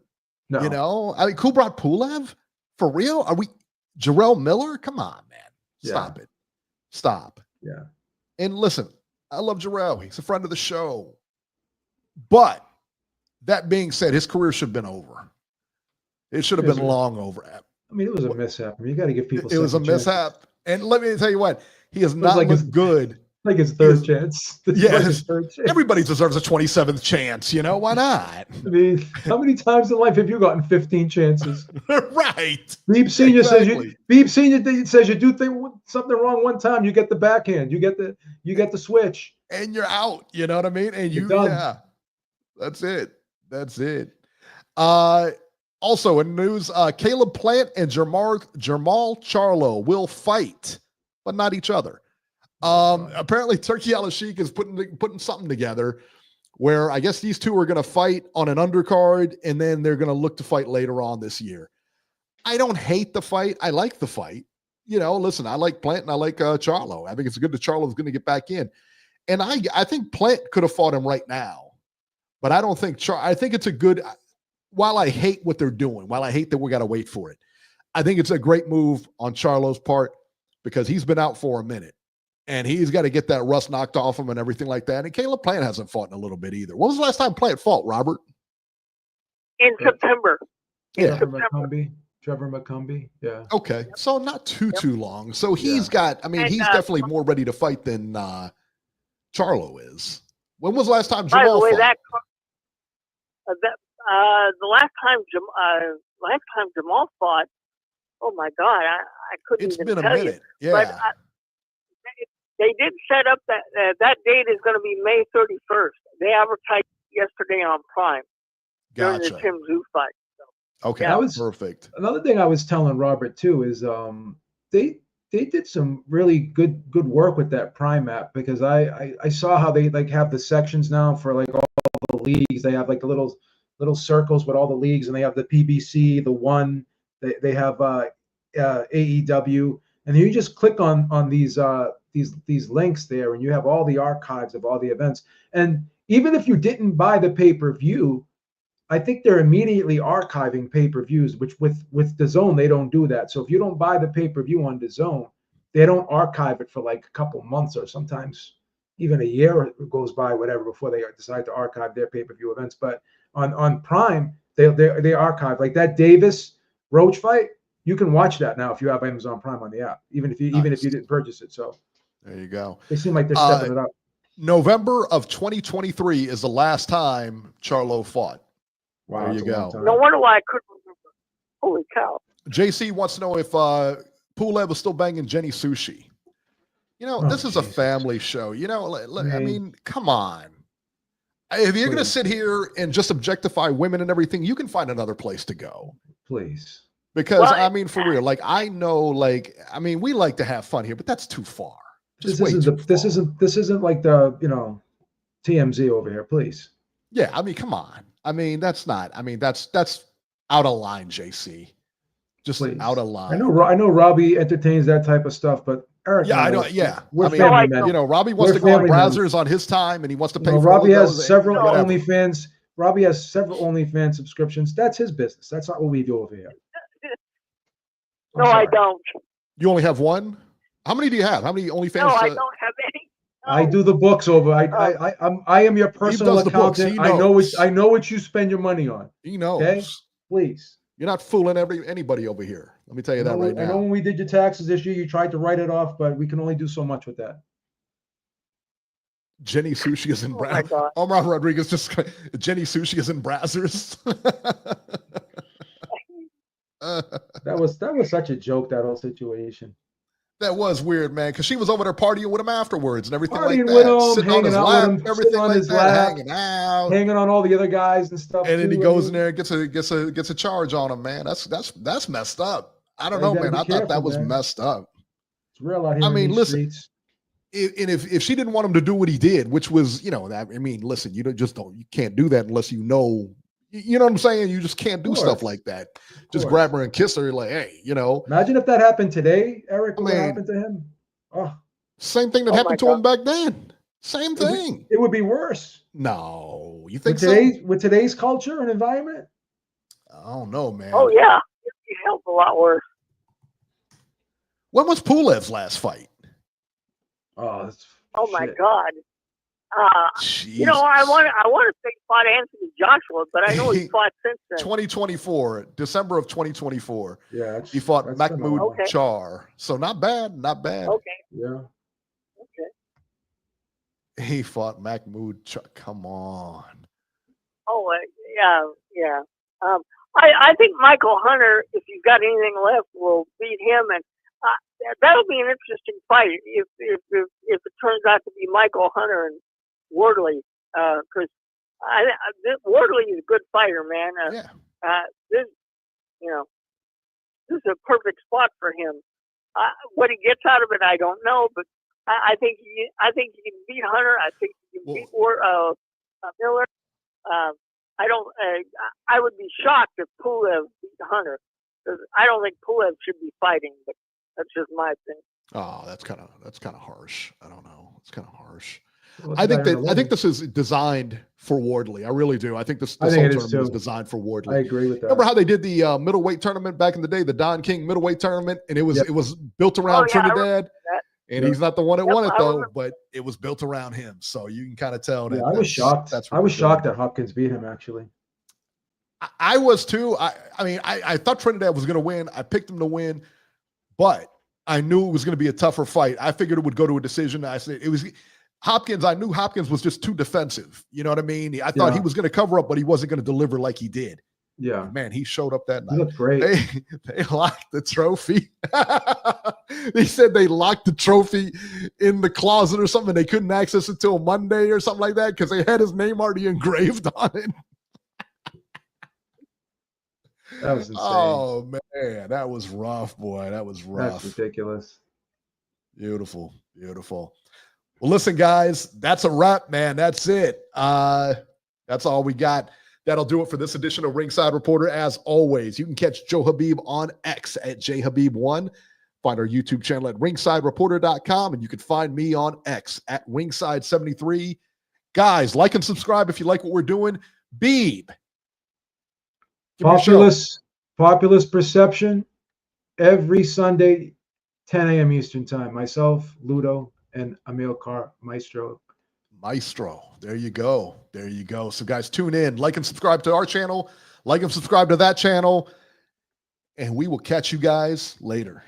No. Kubrat Pulev? For real? Are we Jarrell Miller? Come on, man. Stop it. Stop. Yeah. And listen, I love Jarrell. He's a friend of the show. But that being said, his career should have been over. It should have been long over. I mean, it was a mishap. You got to give people. It was a mishap. And let me tell you what, he has not looked good. Like his third chance. Yes. Everybody deserves a 27th chance, Why not? I mean, how many times in life have you gotten 15 chances? Right. Beeb Senior says you do something wrong one time, you get the backhand, you get the switch. And you're out. You know what I mean? And you're done. That's it. Also in news, Caleb Plant and Jermall Charlo will fight, but not each other. Apparently Turki Al-Sheikh is putting something together where I guess these two are going to fight on an undercard, and then they're going to look to fight later on this year. I don't hate the fight. I like the fight. Listen, I like Plant and I like Charlo. I think it's good that Charlo is going to get back in. And I think Plant could have fought him right now, but I don't think I think it's a good, while I hate what they're doing, while I hate that we got to wait for it, I think it's a great move on Charlo's part because he's been out for a minute. And he's got to get that rust knocked off him and everything like that. And Caleb Plant hasn't fought in a little bit either. When was the last time Plant fought, Robert? in September. Yeah. Trevor McCumbee. Yeah. Okay. So not too long. So he's got, I mean, And, he's definitely more ready to fight than Charlo is. When was the last time By the Jamal way, fought? the last time Jamal fought, oh my God, I couldn't It's even been a tell you. minute. Yeah. But they did set up that date is going to be May 31st. They advertised yesterday on Prime during the Gotcha. Tim Tszyu fight. Okay. Yeah. That was perfect. Another thing I was telling Robert too is they did some really good work with that Prime app, because I saw how they like have the sections now for like all the leagues. They have like the little circles with all the leagues, and they have the PBC, the one. They have AEW, and you just click on these links there, and you have all the archives of all the events. And even if you didn't buy the pay-per-view, I think they're immediately archiving pay-per-views, which with DAZN, they don't do that. So if you don't buy the pay-per-view on DAZN, they don't archive it for like a couple months, or sometimes even a year goes by, whatever, before they decide to archive their pay-per-view events. But on Prime, they archive like that Davis Roach fight. You can watch that now if you have Amazon Prime on the app, even if you didn't purchase it. So there you go. they seem like they're stepping it up. November of 2023 is the last time Charlo fought. Wow, there you go. No wonder why I couldn't remember. Holy cow. JC wants to know if Pulev was still banging Jenny Sushi. You know, this is a family show. You know, I mean, come on. If you're going to sit here and just objectify women and everything, you can find another place to go. Please. Because, I mean, for real, like, I know, like, I mean, we like to have fun here, but that's too far. This isn't like the, TMZ over here, please. Yeah, I mean, come on. I mean, that's out of line, JC. Just Please. out of line. I know Robbie entertains that type of stuff, but Eric, yeah, I know. Yeah, we're I mean, family men. you know, Robbie wants to go on browsers on his time, and he wants to pay for Robbie all has those, several whatever. OnlyFans. Robbie has several OnlyFans subscriptions. That's his business. That's not what we do over here. No, I don't. You only have one? How many do you have? How many OnlyFans? No, I don't have any. No. I do the books over. I am your personal accountant. I know what you spend your money on. He knows. Okay, please. You're not fooling anybody over here. Let me tell you that right now. I know when we did your taxes this year, you tried to write it off, but we can only do so much with that. Jenny Sushi is in browsers. Omar Rodriguez just Jenny Sushi is in browsers. That was such a joke, that whole situation. That was weird, man, because she was over there partying with him afterwards and everything like Partying that. with him, sitting on his hanging out lap, with him, everything sitting on like his that, lap, hanging out, hanging on all the other guys and stuff. and then he too. goes in there and gets a charge on him, man. That's messed up. I don't know, man. I thought that was messed up. It's real out here. I mean, listen. Streets. If she didn't want him to do what he did, which was, that, I mean, listen, you can't do that unless you know what I'm saying? You just can't do stuff like that. Just grab her and kiss her like, hey, Imagine if that happened today, Eric, what happened to him? Oh. Same thing that happened to him back then. Same thing. It would be worse. No, you think with today's culture and environment? I don't know, man. Oh yeah, it helped a lot worse. When was Pulev's last fight? Oh my God. I want to say he fought Anthony Joshua, but I know he fought since then. 2024, December of 2024. Yeah, he fought Mahmoud Char. So not bad. Okay. Yeah. Okay. He fought Mahmoud Char. Come on. Oh yeah. I think Michael Hunter, if you've got anything left, will beat him, and that'll be an interesting fight if it turns out to be Michael Hunter and Wardley, because Wardley is a good fighter, man. This is a perfect spot for him. What he gets out of it, I don't know, but I think he can beat Hunter. I think he can beat Miller. I would be shocked if Pulev beat Hunter, because I don't think Pulev should be fighting, but that's just my thing. Oh, that's kind of harsh. I don't know. It's kind of harsh. I think this is designed for Wardley. I really do. I think this whole tournament is designed for Wardley. I agree with that. Remember how they did the middleweight tournament back in the day, the Don King middleweight tournament, and it was built around Trinidad. And he's not the one that won it though, but it was built around him. So you can kind of tell that. I was shocked. I was shocked that Hopkins beat him, actually. I was too. I mean, I thought Trinidad was going to win. I picked him to win, but I knew it was going to be a tougher fight. I figured it would go to a decision. I said it was Hopkins. I knew Hopkins was just too defensive. You know what I mean? I thought he was going to cover up, but he wasn't going to deliver like he did. Yeah, Man, he showed up that night. He looked great. They locked the trophy. They said they locked the trophy in the closet or something. They couldn't access it till Monday or something like that because they had his name already engraved on it. That was insane. Oh man, that was rough, boy. That was rough. That's ridiculous. Beautiful, beautiful. Well, listen, guys, that's a wrap, man. That's it. That's all we got. That'll do it for this edition of Ringside Reporter. As always, you can catch Joe Habib on X at jhabib1. Find our YouTube channel at ringsidereporter.com, and you can find me on X at ringside73. Guys, like and subscribe if you like what we're doing. Beeb. Populous Perception every Sunday, 10 a.m. Eastern time. Myself, Ludo, and Emil Carr, Maestro. There you go. There you go. So guys, tune in, like and subscribe to our channel, like and subscribe to that channel, and we will catch you guys later.